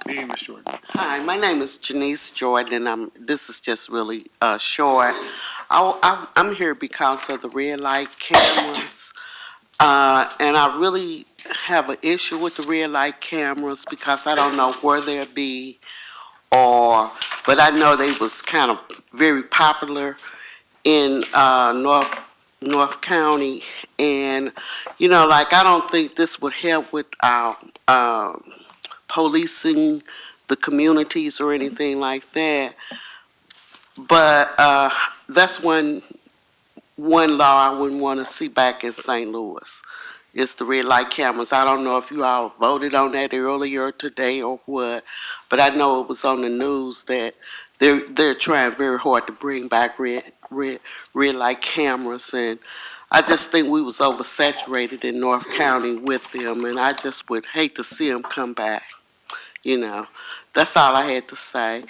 Good evening, Ms. Jordan. Hi, my name is Janice Jordan, and this is just really short. I'm here because of the red light cameras, and I really have an issue with the red light cameras because I don't know where they'll be, but I know they was kind of very popular in North County, and I don't think this would help with our policing the communities or anything like that. But that's one law I wouldn't want to see back in St. Louis. It's the red light cameras. I don't know if you all voted on that earlier today or what, but I know it was on the news that they're trying very hard to bring back red light cameras, and I just think we was oversaturated in North County with them, and I just would hate to see them come back. That's all I had to say.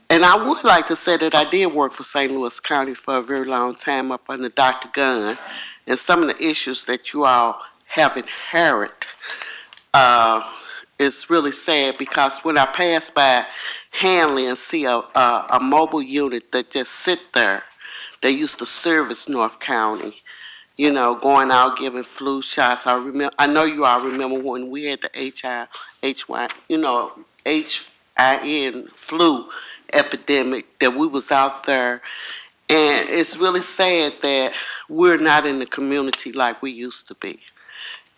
And I would like to say that I did work for St. Louis County for a very long time up under Dr. Gunn, and some of the issues that you all have inherited is really sad, because when I pass by Hanley and see a mobile unit that just sit there, they used to service North County, going out giving flu shots. I know you all remember when we had the HIN flu epidemic, that we was out there, and it's really sad that we're not in the community like we used to be.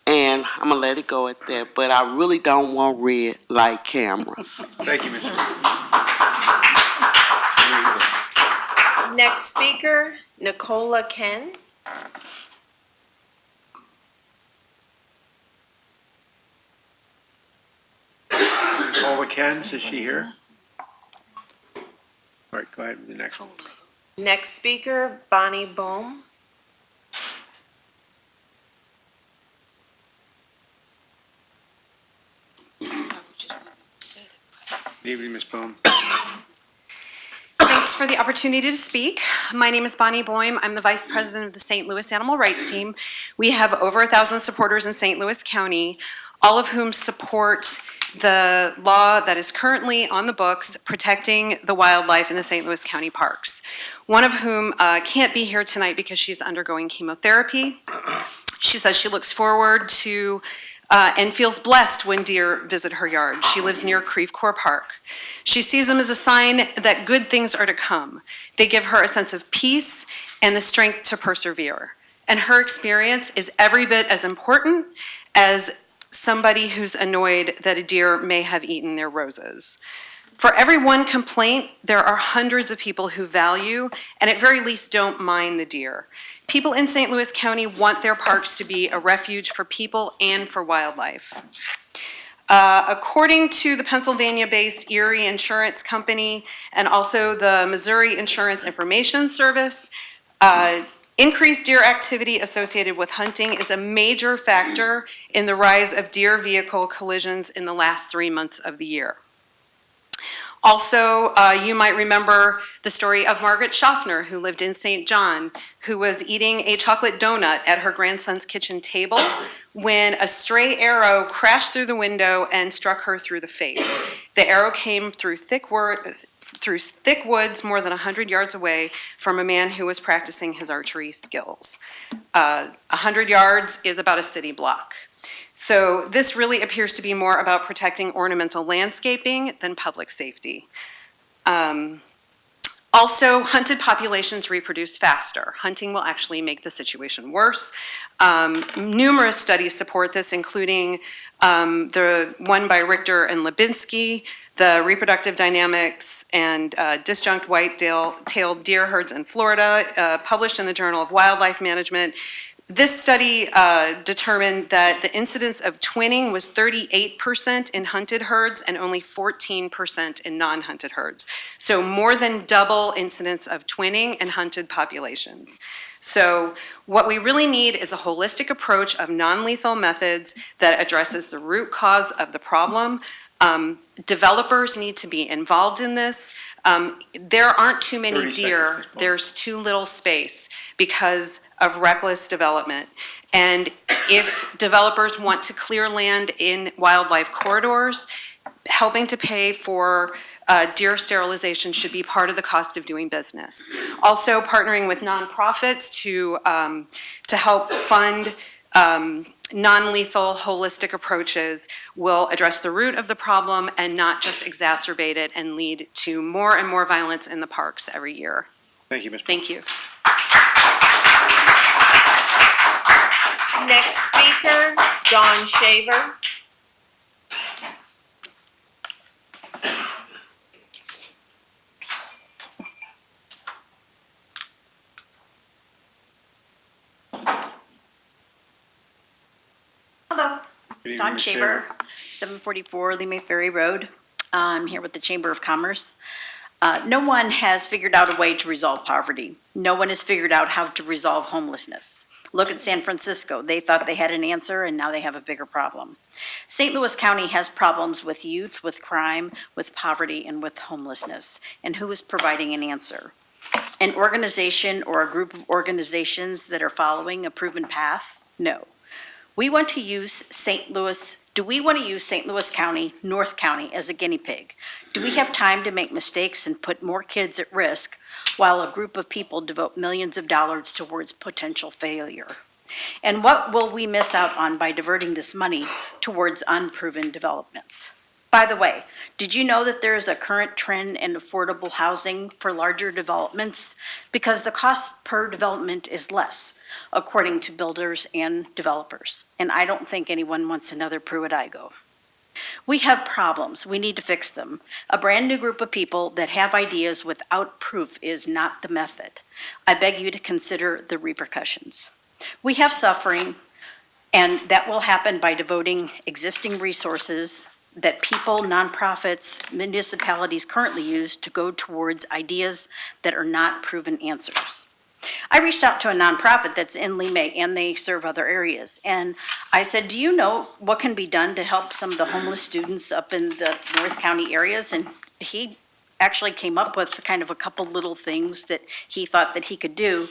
And I'm gonna let it go at that, but I really don't want red light cameras. Thank you, Ms. Jordan. Next speaker, Nicola Ken. Nicola Kens, is she here? All right, go ahead with the next one. Next speaker, Bonnie Bohm. Good evening, Ms. Bohm. Thanks for the opportunity to speak. My name is Bonnie Boehm. I'm the Vice President of the St. Louis Animal Rights Team. We have over 1,000 supporters in St. Louis County, all of whom support the law that is currently on the books protecting the wildlife in the St. Louis County parks. One of whom can't be here tonight because she's undergoing chemotherapy. She says she looks forward to and feels blessed when deer visit her yard. She lives near Creve Coeur Park. She sees them as a sign that good things are to come. They give her a sense of peace and the strength to persevere. And her experience is every bit as important as somebody who's annoyed that a deer may have eaten their roses. For every one complaint, there are hundreds of people who value and at very least don't mind the deer. People in St. Louis County want their parks to be a refuge for people and for wildlife. According to the Pennsylvania-based Erie Insurance Company and also the Missouri Insurance Information Service, increased deer activity associated with hunting is a major factor in the rise of deer vehicle collisions in the last 3 months of the year. Also, you might remember the story of Margaret Schaffner, who lived in St. John, who was eating a chocolate donut at her grandson's kitchen table when a stray arrow crashed through the window and struck her through the face. The arrow came through thick woods more than 100 yards away from a man who was practicing his archery skills. 100 yards is about a city block. So this really appears to be more about protecting ornamental landscaping than public safety. Also, hunted populations reproduce faster. Hunting will actually make the situation worse. Numerous studies support this, including the one by Richter and Lubinsky, the reproductive dynamics and disjunct white-tailed deer herds in Florida, published in the Journal of Wildlife Management. This study determined that the incidence of twinning was 38% in hunted herds and only 14% in non-hunted herds. So more than double incidence of twinning in hunted populations. So what we really need is a holistic approach of non-lethal methods that addresses the root cause of the problem. Developers need to be involved in this. There aren't too many deer. There's too little space because of reckless development. And if developers want to clear land in wildlife corridors, helping to pay for deer sterilization should be part of the cost of doing business. Also, partnering with nonprofits to help fund non-lethal, holistic approaches will address the root of the problem and not just exacerbate it and lead to more and more violence in the parks every year. Thank you, Ms. Thank you. Next speaker, Dawn Shaver. Hello, Good evening, Dawn Ms. Shaver, 744 Lima Ferry Road. I'm here with the Chamber of Commerce. No one has figured out a way to resolve poverty. No one has figured out how to resolve homelessness. Look at San Francisco. They thought they had an answer, and now they have a bigger problem. St. Louis County has problems with youth, with crime, with poverty, and with homelessness. And who is providing an answer? An organization or a group of organizations that are following a proven path? No. We want to use St. Louis, do we want to use St. Louis County, North County as a guinea pig? Do we have time to make mistakes and put more kids at risk while a group of people devote millions of dollars towards potential failure? And what will we miss out on by diverting this money towards unproven developments? By the way, did you know that there is a current trend in affordable housing for larger developments? Because the cost per development is less, according to builders and developers. And I don't think anyone wants another Pruitt-Igoe. We have problems. We need to fix them. A brand new group of people that have ideas without proof is not the method. I beg you to consider the repercussions. We have suffering, and that will happen by devoting existing resources that people, nonprofits, municipalities currently use to go towards ideas that are not proven answers. I reached out to a nonprofit that's in Lima, and they serve other areas. And I said, do you know what can be done to help some of the homeless students up in the North County areas? And he actually came up with kind of a couple little things that he thought that he could do.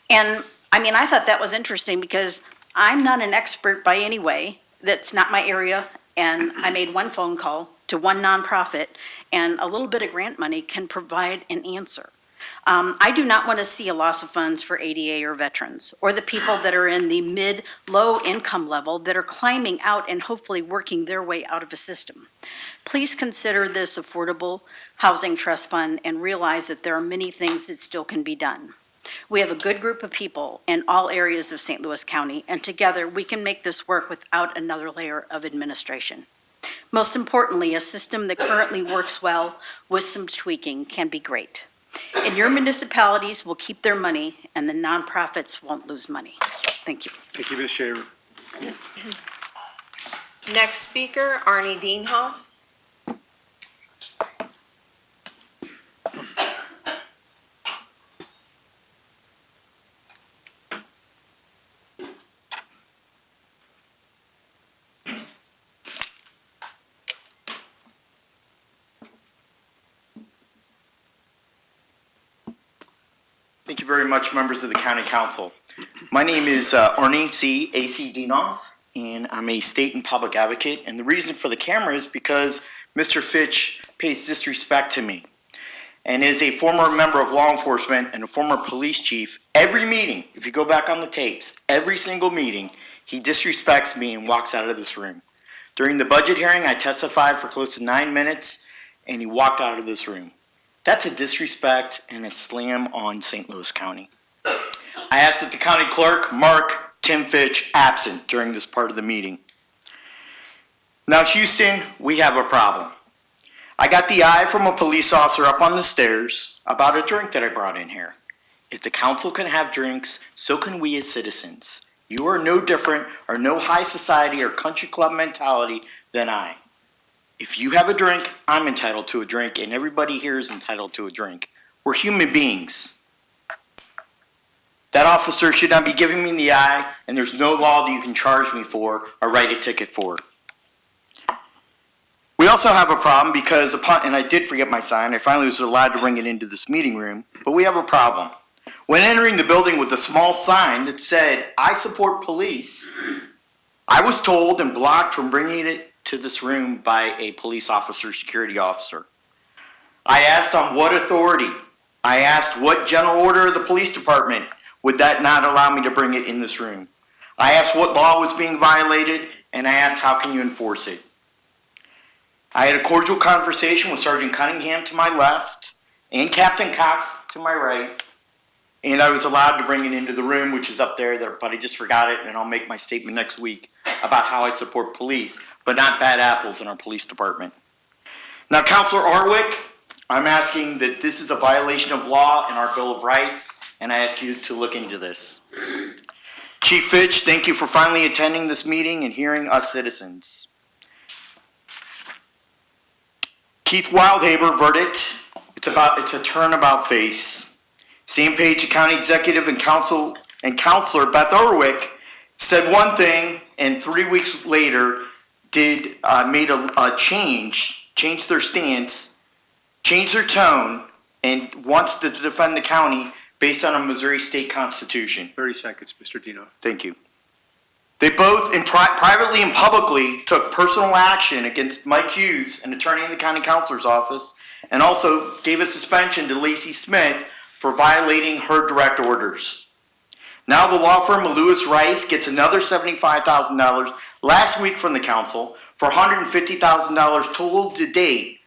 And I mean, I thought that was interesting because I'm not an expert by any way. That's not my area. And I made one phone call to one nonprofit, and a little bit of grant money can provide an answer. I do not want to see a loss of funds for ADA or veterans, or the people that are in the mid-low income level that are climbing out and hopefully working their way out of a system. Please consider this Affordable Housing Trust Fund and realize that there are many things that still can be done. We have a good group of people in all areas of St. Louis County, and together we can make this work without another layer of administration. Most importantly, a system that currently works well with some tweaking can be great. And your municipalities will keep their money, and the nonprofits won't lose money. Thank you. Thank you, Ms. Shaver. Next speaker, Arnie Dienhoff. Thank you very much, members of the County Council. My name is Arnie C. A.C. Dienoff, and I'm a state and public advocate. And the reason for the camera is because Mr. Fitch pays disrespect to me. And as a former member of law enforcement and a former police chief, every meeting, if you go back on the tapes, every single meeting, he disrespects me and walks out of this room. During the budget hearing, I testified for close to 9 minutes, and he walked out of this room. That's a disrespect and a slam on St. Louis County. I asked that the county clerk mark Tim Fitch absent during this part of the meeting. Now, Houston, we have a problem. I got the eye from a police officer up on the stairs about a drink that I brought in here. If the council can have drinks, so can we as citizens. You are no different or no high society or country club mentality than I. If you have a drink, I'm entitled to a drink, and everybody here is entitled to a drink. We're human beings. That officer should not be giving me the eye, and there's no law that you can charge me for or write a ticket for. We also have a problem because and I did forget my sign, I finally was allowed to bring it into this meeting room, but we have a problem. When entering the building with a small sign that said, "I support police," I was told and blocked from bringing it to this room by a police officer, security officer. I asked on what authority. I asked what general order of the police department would that not allow me to bring it in this room. I asked what law was being violated, and I asked how can you enforce it. I had a cordial conversation with Sergeant Cunningham to my left and Captain Cox to my right, and I was allowed to bring it into the room, which is up there, but I just forgot it, and I'll make my statement next week about how I support police, but not bad apples in our police department. Now, Councilor Arwick, I'm asking that this is a violation of law and our Bill of Rights, and I ask you to look into this. Chief Fitch, thank you for finally attending this meeting and hearing us citizens. Keith Wildhaber verdict, it's a turnabout face. Same page, the county executive and Councilor Beth Arwick said one thing, and 3 weeks later made a changed their stance, changed their tone, and wants to defend the county based on a Missouri state constitution. 30 seconds, Mr. Dino. Thank you. They both, privately and publicly, took personal action against Mike Hughes, an attorney in the county councilor's office, and also gave a suspension to Lacey Smith for violating her direct orders. Now the law firm of Lewis Rice gets another $75,000 last week from the council for $150,000 total to date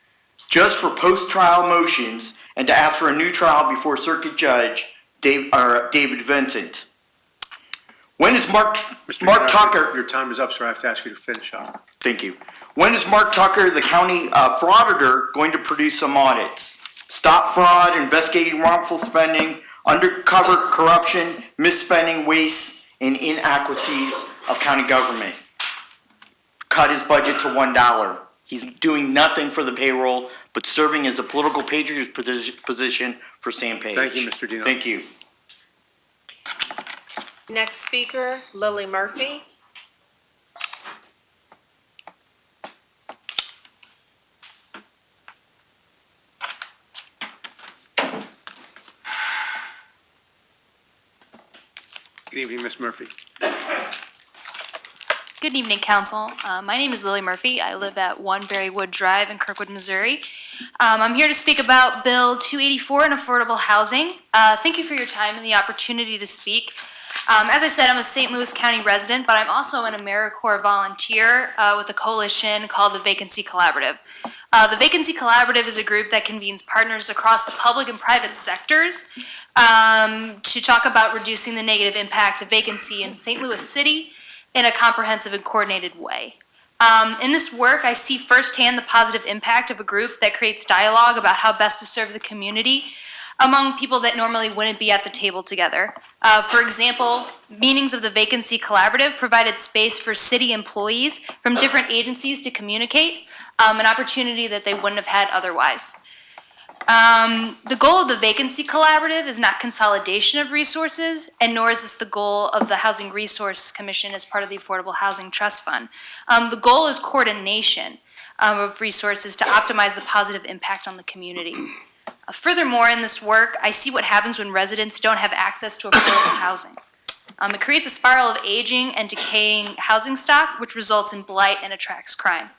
just for post-trial motions and to ask for a new trial before Circuit Judge David Vincent. When is Mark Tucker? Your time is up, sir. I have to ask you to finish up. Thank you. When is Mark Tucker, the county frauditor, going to produce some audits? Stop fraud, investigating wrongful spending, undercover corruption, misspending, waste, and inadequacies of county government. Cut his budget to $1. He's doing nothing for the payroll, but serving as a political patriot position for Sam Page. Thank you, Mr. Dino. Thank you. Next speaker, Lily Murphy. Good evening, Ms. Murphy. Good evening, Council. My name is Lily Murphy. I live at 1 Berrywood Drive in Kirkwood, Missouri. I'm here to speak about Bill 284 and affordable housing. Thank you for your time and the opportunity to speak. As I said, I'm a St. Louis County resident, but I'm also an AmeriCorps volunteer with a coalition called the Vacancy Collaborative. The Vacancy Collaborative is a group that convenes partners across the public and private sectors to talk about reducing the negative impact of vacancy in St. Louis City in a comprehensive and coordinated way. In this work, I see firsthand the positive impact of a group that creates dialogue about how best to serve the community among people that normally wouldn't be at the table together. For example, meetings of the Vacancy Collaborative provided space for city employees from different agencies to communicate, an opportunity that they wouldn't have had otherwise. The goal of the Vacancy Collaborative is not consolidation of resources, and nor is this the goal of the Housing Resource Commission as part of the Affordable Housing Trust Fund. The goal is coordination of resources to optimize the positive impact on the community. Furthermore, in this work, I see what happens when residents don't have access to affordable housing. It creates a spiral of aging and decaying housing stock, which results in blight and attracts crime.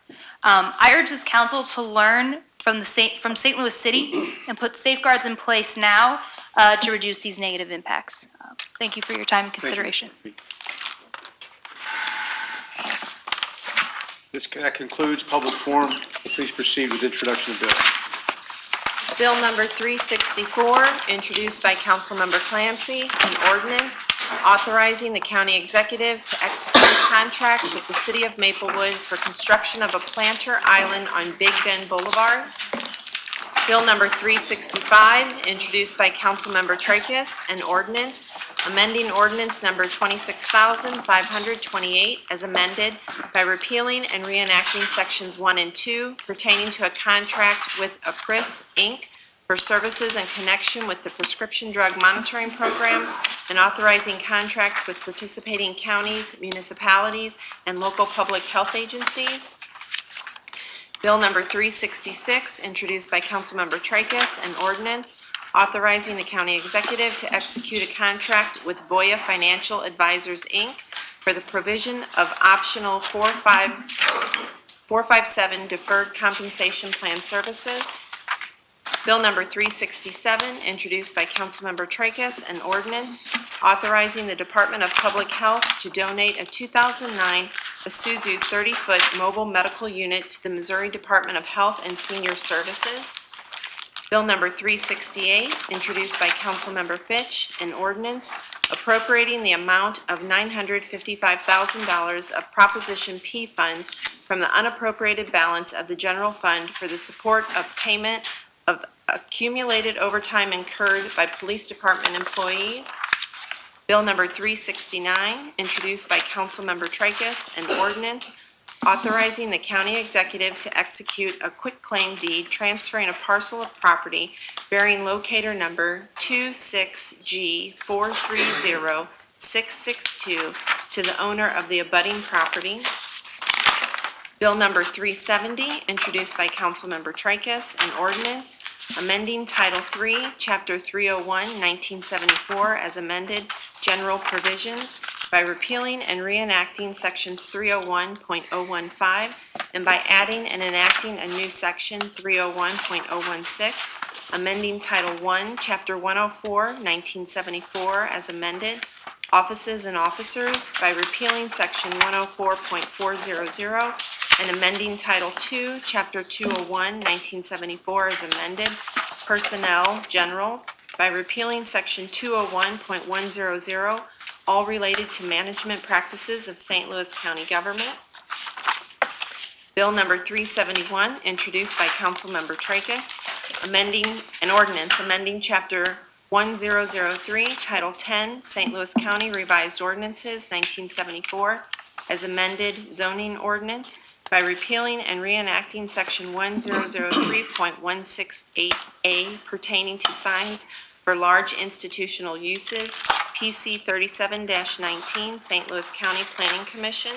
I urge this council to learn from St. Louis City and put safeguards in place now to reduce these negative impacts. Thank you for your time and consideration. That concludes public forum. Please proceed with the introduction of the bill. Bill number 364, introduced by Councilmember Clancy, an ordinance authorizing the county executive to execute a contract with the city of Maplewood for construction of a planter island on Big Bend Boulevard. Bill number 365, introduced by Councilmember Tracus, an ordinance amending ordinance number 26,528 as amended by repealing and reenacting sections 1 and 2 pertaining to a contract with Apris, Inc. for services in connection with the prescription drug monitoring program and authorizing contracts with participating counties, municipalities, and local public health agencies. Bill number 366, introduced by Councilmember Tracus, an ordinance authorizing the county executive to execute a contract with Voya Financial Advisors, Inc. for the provision of optional 457 deferred compensation plan services. Bill number 367, introduced by Councilmember Tracus, an ordinance authorizing the Department of Public Health to donate a 2009 Isuzu 30-foot mobile medical unit to the Missouri Department of Health and Senior Services. Bill number 368, introduced by Councilmember Fitch, an ordinance appropriating the amount of $955,000 of Proposition P funds from the unappropriated balance of the general fund for the support of payment of accumulated overtime incurred by police department employees. Bill number 369, introduced by Councilmember Tracus, an ordinance authorizing the county executive to execute a quitclaim deed transferring a parcel of property bearing locator number 26G430662 to the owner of the abutting property. Bill number 370, introduced by Councilmember Tracus, an ordinance amending Title III, Chapter 301, 1974, as amended, general provisions, by repealing and reenacting Sections 301.015 and by adding and enacting a new Section 301.016, amending Title I, Chapter 104, 1974, as amended, offices and officers, by repealing Section 104.400 and amending Title II, Chapter 201, 1974, as amended, personnel, general, by repealing Section 201.100, all related to management practices of St. Louis County government. Bill number 371, introduced by Councilmember Tracus, amending an ordinance amending Chapter 1003, Title 10, St. Louis County Revised Ordinances, 1974, as amended zoning ordinance by repealing and reenacting Section 1003.168A pertaining to signs for large institutional uses, PC 37-19, St. Louis County Planning Commission.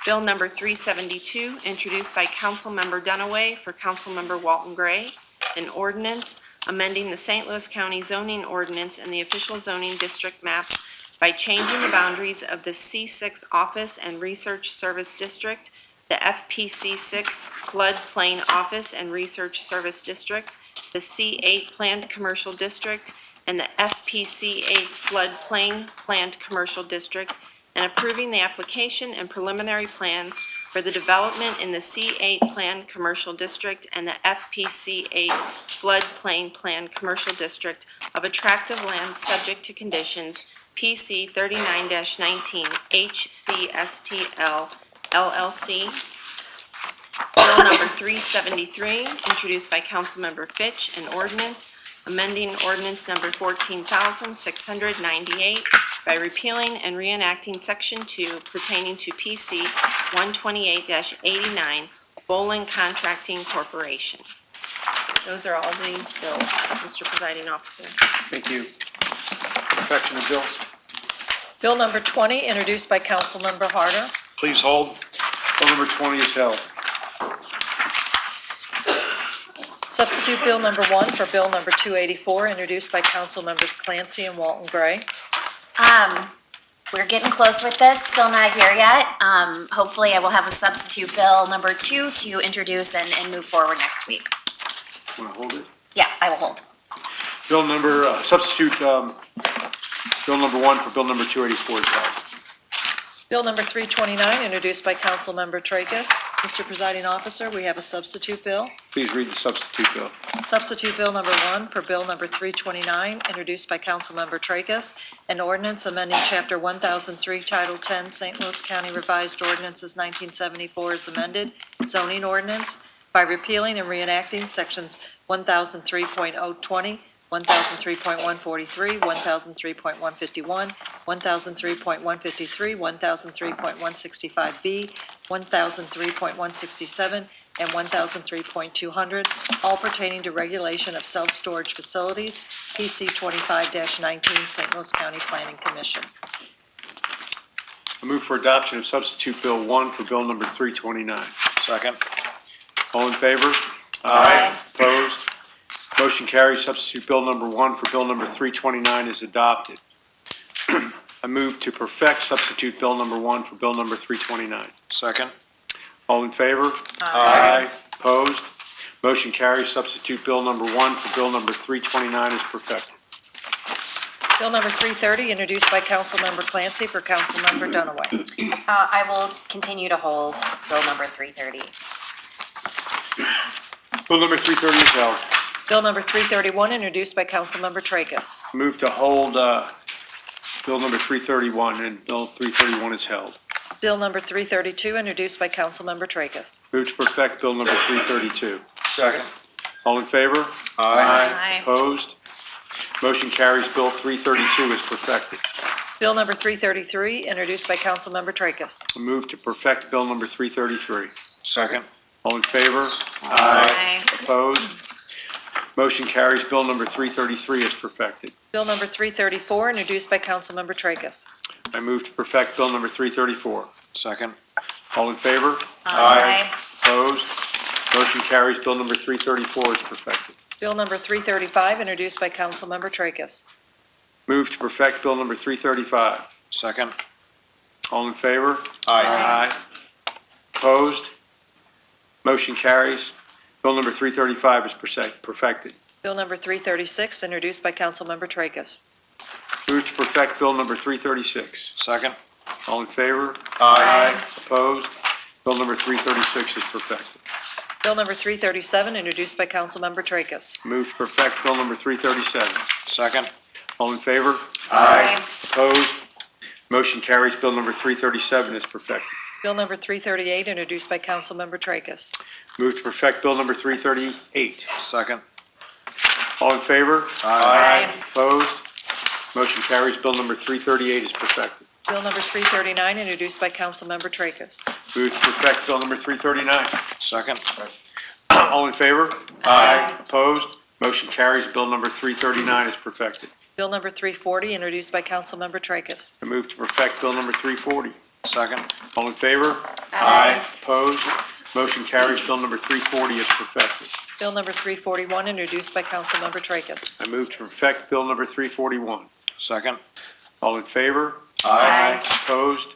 Bill number 372, introduced by Councilmember Dunaway for Councilmember Walton Gray, an ordinance amending the St. Louis County zoning ordinance and the official zoning district maps by changing the boundaries of the C6 Office and Research Service District, the FPC6 Floodplain Office and Research Service District, the C8 Planned Commercial District, and the FPC8 Floodplain Planned Commercial District, and approving the application and preliminary plans for the development in the C8 Planned Commercial District and the FPC8 Floodplain Planned Commercial District of attractive land subject to conditions PC 39-19 HCSTL LLC. Bill number 373, introduced by Councilmember Fitch, an ordinance amending ordinance number 14,698 by repealing and reenacting Section 2 pertaining to PC 128-89 Bowling Contracting Corporation. Those are all the bills, Mr. Presiding Officer. Thank you. Perfection of bills. Bill number 20, introduced by Councilmember Harder. Please hold. Bill number 20 is held. Substitute Bill number 1 for Bill number 284, introduced by Councilmembers Clancy and Walton Gray. We're getting close with this, still not here yet. Hopefully I will have a substitute bill number 2 to introduce and move forward next week. Want to hold it? Yeah, I will hold. Bill number, substitute, Bill number 1 for Bill number 284 is held. Bill number 329, introduced by Councilmember Tracus. Mr. Presiding Officer, we have a substitute bill. Please read the substitute bill. Substitute Bill number 1 for Bill number 329, introduced by Councilmember Tracus, an ordinance amending Chapter 1003, Title 10, St. Louis County Revised Ordinances 1974 as amended, zoning ordinance, by repealing and reenacting Sections 1003.020, 1003.143, 1003.151, 1003.153, 1003.165B, 1003.167, and 1003.200, all pertaining to regulation of self-storage facilities, PC 25-19, St. Louis County Planning Commission. I move for adoption of substitute Bill 1 for Bill number 329. Second. All in favor? Aye. Opposed? Motion carries. Substitute Bill number 1 for Bill number 329 is adopted. I move to perfect substitute Bill number 1 for Bill number 329. Second. All in favor? Aye. Opposed? Motion carries. Substitute Bill number 1 for Bill number 329 is perfected. Bill number 330, introduced by Councilmember Clancy for Councilmember Dunaway. I will continue to hold bill number 330. Bill number 330 is held. Bill number 331, introduced by Councilmember Tracus. Move to hold Bill number 331, and Bill 331 is held. Bill number 332, introduced by Councilmember Tracus. Move to perfect Bill number 332. Second. All in favor? Aye. Opposed? Motion carries. Bill 332 is perfected. Bill number 333, introduced by Councilmember Tracus. Move to perfect Bill number 333. Second. All in favor? Aye. Opposed? Motion carries. Bill number 333 is perfected. Bill number 334, introduced by Councilmember Tracus. I move to perfect Bill number 334. Second. All in favor? Aye. Opposed? Motion carries. Bill number 334 is perfected. Bill number 335, introduced by Councilmember Tracus. Move to perfect Bill number 335. Second. All in favor? Aye. Opposed? Motion carries. Bill number 335 is perfected. Bill number 336, introduced by Councilmember Tracus. Move to perfect Bill number 336. Second. All in favor? Aye. Opposed? Bill number 336 is perfected. Bill number 337, introduced by Councilmember Tracus. Move to perfect Bill number 337. Second. All in favor? Aye. Opposed? Motion carries. Bill number 337 is perfected. Bill number 338, introduced by Councilmember Tracus. Move to perfect Bill number 338. Second. All in favor? Aye. Opposed? Motion carries. Bill number 338 is perfected. Bill number 339, introduced by Councilmember Tracus. Move to perfect Bill number 339. Second. All in favor? Aye. Opposed? Motion carries. Bill number 339 is perfected. Bill number 340, introduced by Councilmember Tracus. I move to perfect Bill number 340. Second. All in favor? Aye. Opposed? Motion carries. Bill number 340 is perfected. Bill number 341, introduced by Councilmember Tracus. I move to perfect Bill number 341. Second. All in favor? Aye. Opposed?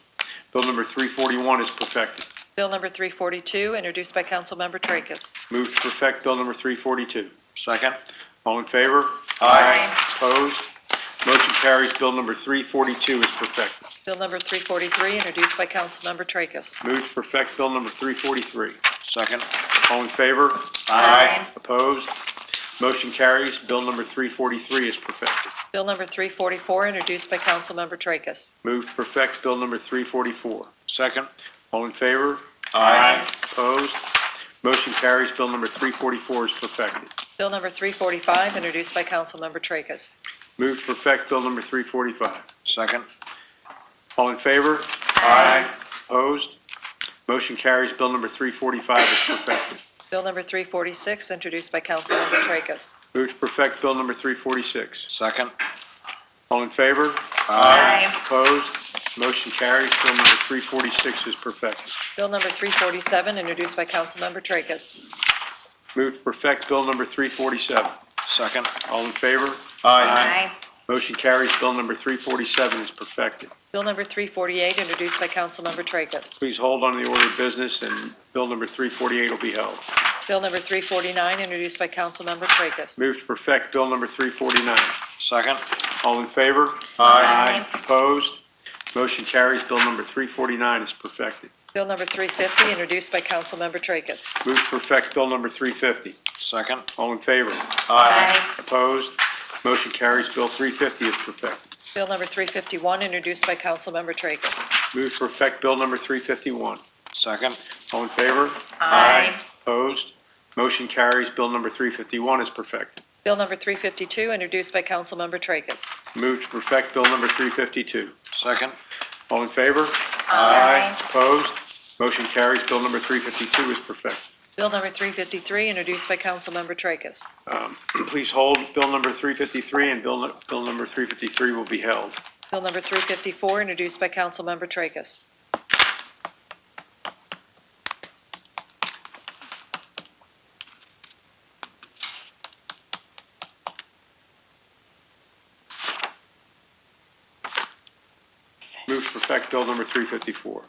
Bill number 341 is perfected. Bill number 342, introduced by Councilmember Tracus. Move to perfect Bill number 342. Second. All in favor? Aye. Opposed? Motion carries. Bill number 342 is perfected. Bill number 343, introduced by Councilmember Tracus. Move to perfect Bill number 343. Second. All in favor? Aye. Opposed? Motion carries. Bill number 343 is perfected. Bill number 344, introduced by Councilmember Tracus. Move to perfect Bill number 344. Second. All in favor? Aye. Opposed? Motion carries. Bill number 344 is perfected. Bill number 345, introduced by Councilmember Tracus. Move to perfect Bill number 345. Second. All in favor? Aye. Opposed? Motion carries. Bill number 345 is perfected. Bill number 346, introduced by Councilmember Tracus. Move to perfect Bill number 346. Second. All in favor? Aye. Opposed? Motion carries. Bill number 346 is perfected. Bill number 347, introduced by Councilmember Tracus. Move to perfect Bill number 347. Second. All in favor? Aye. Motion carries. Bill number 347 is perfected. Bill number 348, introduced by Councilmember Tracus. Please hold on the order of business, and Bill number 348 will be held. Bill number 349, introduced by Councilmember Tracus. Move to perfect Bill number 349. Second. All in favor? Aye. Opposed? Motion carries. Bill number 349 is perfected. Bill number 350, introduced by Councilmember Tracus. Move to perfect Bill number 350. Second. All in favor? Aye. Opposed? Motion carries. Bill 350 is perfected. Bill number 351, introduced by Councilmember Tracus. Move to perfect Bill number 351. Second. All in favor? Aye. Opposed? Motion carries. Bill number 351 is perfected. Bill number 352, introduced by Councilmember Tracus. Move to perfect Bill number 352. Second. All in favor? Aye. Opposed? Motion carries. Bill number 352 is perfected. Bill number 353, introduced by Councilmember Tracus. Please hold Bill number 353, and Bill number 353 will be held. Bill number 354, introduced by Councilmember Tracus. Move to perfect Bill number 354.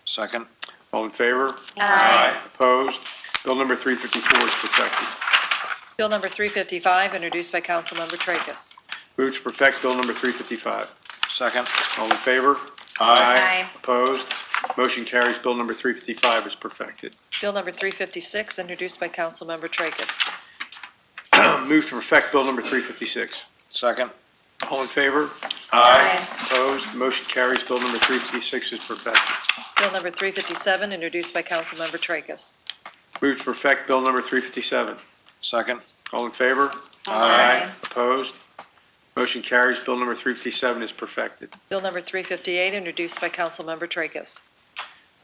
Second. All in favor? Aye. Opposed? Bill number 354 is perfected. Bill number 355, introduced by Councilmember Tracus. Move to perfect Bill number 355. Second. All in favor? Aye. Opposed? Motion carries. Bill number 355 is perfected. Bill number 356, introduced by Councilmember Tracus. Move to perfect Bill number 356. Second. All in favor? Aye. Opposed? Motion carries. Bill number 356 is perfected. Bill number 357, introduced by Councilmember Tracus. Move to perfect Bill number 357. Second. All in favor? Aye. Opposed? Motion carries. Bill number 357 is perfected. Bill number 358, introduced by Councilmember Tracus.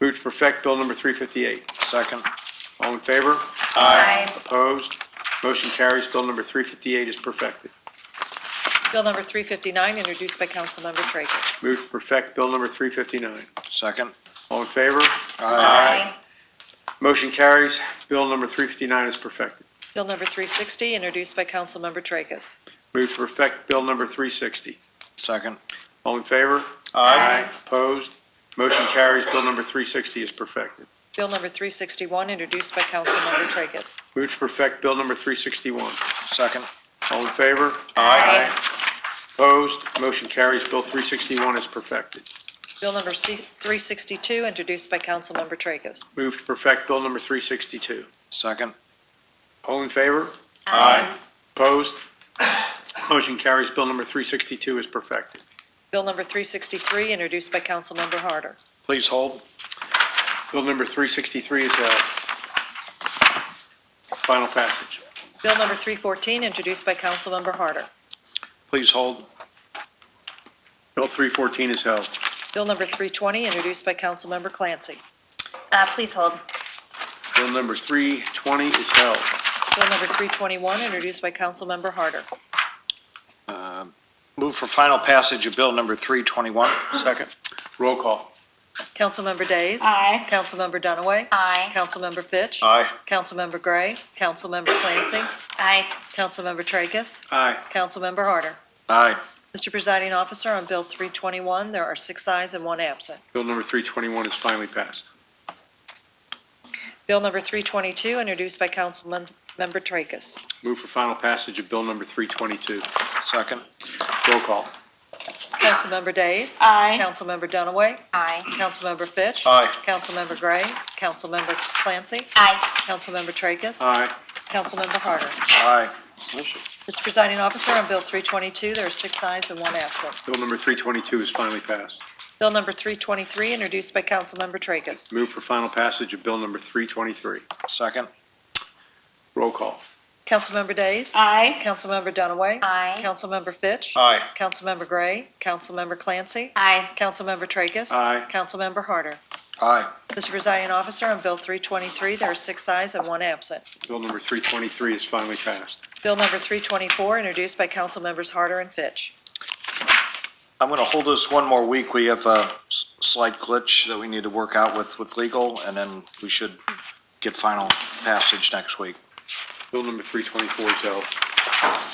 Move to perfect Bill number 358. Second. All in favor? Aye. Opposed? Motion carries. Bill number 358 is perfected. Bill number 359, introduced by Councilmember Tracus. Move to perfect Bill number 359. Second. All in favor? Aye. Motion carries. Bill number 359 is perfected. Bill number 360, introduced by Councilmember Tracus. Move to perfect Bill number 360. Second. All in favor? Opposed? Motion carries. Bill number 360 is perfected. Bill number 361, introduced by Councilmember Tracus. Move to perfect Bill number 361. Second. All in favor? Aye. Opposed? Motion carries. Bill 361 is perfected. Bill number 362, introduced by Councilmember Tracus. Move to perfect Bill number 362. Second. All in favor? Aye. Opposed? Motion carries. Bill number 362 is perfected. Bill number 363, introduced by Councilmember Harder. Please hold. Bill number 363 is held. Final passage. Bill number 314, introduced by Councilmember Harder. Please hold. Bill 314 is held. Bill number 320, introduced by Councilmember Clancy. Please hold. Bill number 320 is held. Bill number 321, introduced by Councilmember Harder. Move for final passage of Bill number 321. Second. Roll call. Councilmember Days. Aye. Councilmember Dunaway. Aye. Councilmember Fitch. Aye. Councilmember Gray. Councilmember Clancy. Aye. Councilmember Tracus. Aye. Councilmember Harder. Aye. Mr. Presiding Officer, on Bill 321, there are 6 ayes and 1 absent. Bill number 321 is finally passed. Bill number 322, introduced by Councilmember Tracus. Move for final passage of bill number 322. Second. Roll call. Councilmember Days. Aye. Councilmember Dunaway. Aye. Councilmember Fitch. Aye. Councilmember Gray. Councilmember Clancy. Aye. Councilmember Tracus. Aye. Councilmember Harder. Aye. Mr. Presiding Officer, on Bill 322, there are 6 ayes and 1 absent. Bill number 322 is finally passed. Bill number 323, introduced by Councilmember Tracus. Move for final passage of bill number 323. Second. Roll call. Councilmember Days. Aye. Councilmember Dunaway. Aye. Councilmember Fitch. Aye. Councilmember Gray. Councilmember Clancy. Aye. Councilmember Tracus. Aye. Councilmember Harder. Aye. Mr. Presiding Officer, on Bill 323, there are 6 ayes and 1 absent. Bill number 323 is finally passed. Bill number 324, introduced by Councilmembers Harder and Fitch. I'm going to hold this one more week. We have a slight glitch that we need to work out with legal, and then we should get final passage next week. Bill number 324 is held.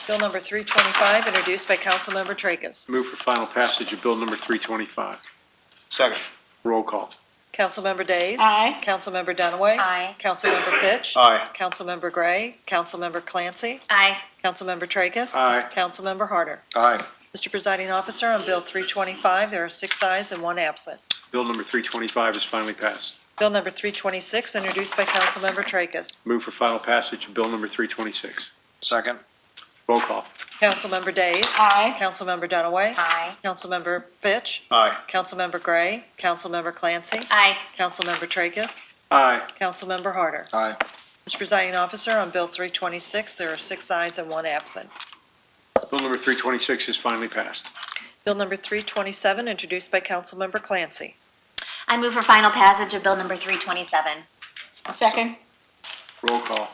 Bill number 325, introduced by Councilmember Tracus. Move for final passage of bill number 325. Second. Roll call. Councilmember Days. Aye. Councilmember Dunaway. Aye. Councilmember Fitch. Aye. Councilmember Gray. Councilmember Clancy. Aye. Councilmember Tracus. Aye. Councilmember Harder. Aye. Mr. Presiding Officer, on Bill 325, there are 6 ayes and 1 absent. Bill number 325 is finally passed. Bill number 326, introduced by Councilmember Tracus. Move for final passage of bill number 326. Second. Roll call. Councilmember Days. Aye. Councilmember Dunaway. Aye. Councilmember Fitch. Aye. Councilmember Gray. Councilmember Clancy. Aye. Councilmember Tracus. Aye. Councilmember Harder. Aye. Mr. Presiding Officer, on Bill 326, there are 6 ayes and 1 absent. Bill number 326 is finally passed. Bill number 327, introduced by Councilmember Clancy. I move for final passage of bill number 327. Second. Roll call.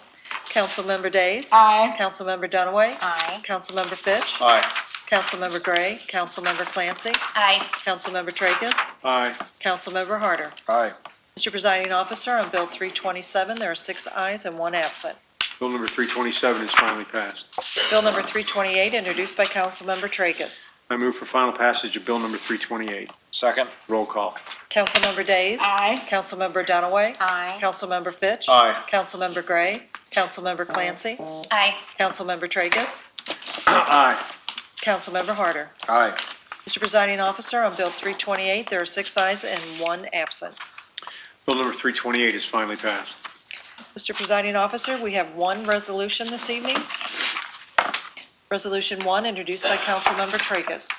Councilmember Days. Aye. Councilmember Dunaway. Aye. Councilmember Fitch. Aye. Councilmember Gray. Councilmember Clancy. Aye. Councilmember Tracus. Aye. Councilmember Harder. Aye. Mr. Presiding Officer, on Bill 327, there are 6 ayes and 1 absent. Bill number 327 is finally passed. Bill number 328, introduced by Councilmember Tracus. I move for final passage of bill number 328. Second. Roll call. Councilmember Days. Aye. Councilmember Dunaway. Aye. Councilmember Fitch. Aye. Councilmember Gray. Councilmember Clancy. Aye. Councilmember Tracus. Aye. Councilmember Harder. Aye. Mr. Presiding Officer, on Bill 328, there are 6 ayes and 1 absent. Bill number 328 is finally passed. Mr. Presiding Officer, we have one resolution this evening. Resolution 1, introduced by Councilmember Tracus.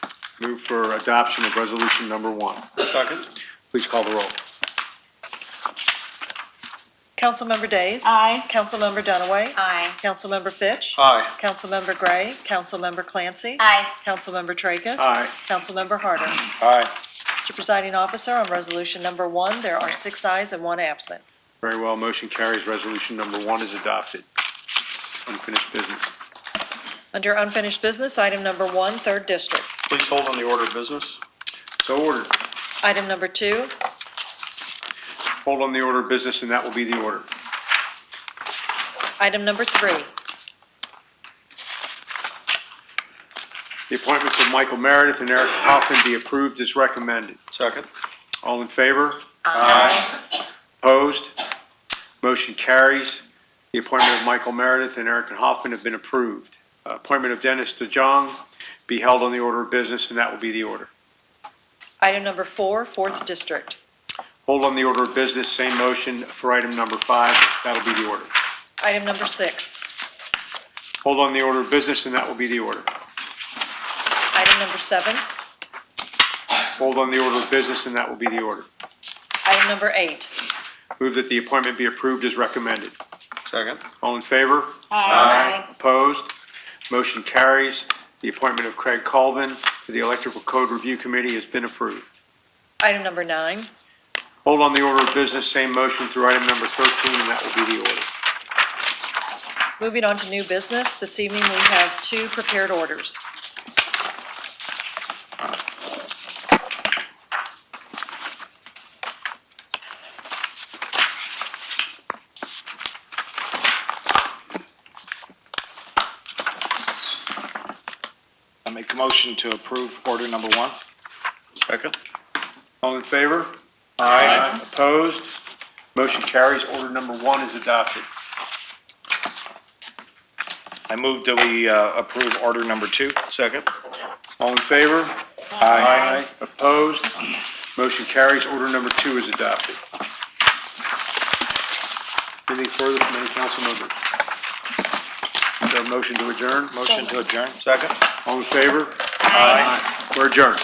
Move for adoption of resolution number 1. Second. Please call the roll. Councilmember Days. Aye. Councilmember Dunaway. Aye. Councilmember Fitch. Aye. Councilmember Gray. Councilmember Clancy. Aye. Councilmember Tracus. Aye. Councilmember Harder. Aye. Mr. Presiding Officer, on resolution number 1, there are 6 ayes and 1 absent. Very well, motion carries. Resolution number 1 is adopted. Unfinished business. Under unfinished business, item number 1, Third District. Please hold on the order of business. So ordered. Item number 2, Hold on the order of business, and that will be the order. item number 3, The appointments of Michael Meredith and Eric Hoffman be approved as recommended. Second. All in favor? Aye. Opposed? Motion carries. The appointment of Michael Meredith and Eric Hoffman have been approved. Appointment of Dennis DeJong be held on the order of business, and that will be the order. item number 4, Fourth District. Hold on the order of business, same motion for item number 5. That'll be the order. Item number 6, Hold on the order of business, and that will be the order. item number 7, Hold on the order of business, and that will be the order. item number 8, Move that the appointment be approved as recommended. Second. All in favor? Aye. Opposed? Motion carries. The appointment of Craig Colvin to the Electrical Code Review Committee has been approved. item number 9, Hold on the order of business, same motion through item number 13, and that will be the order. Moving on to new business, this evening we have 2 prepared orders. I make a motion to approve order number 1. Second. All in favor? Aye. Opposed? Motion carries. Order number 1 is adopted. I move that we approve order number 2. Second. All in favor? Aye. Opposed? Motion carries. Order number 2 is adopted. Anything further from any council members? Is there a motion to adjourn? Motion to adjourn. Second. All in favor? Aye. We're adjourned.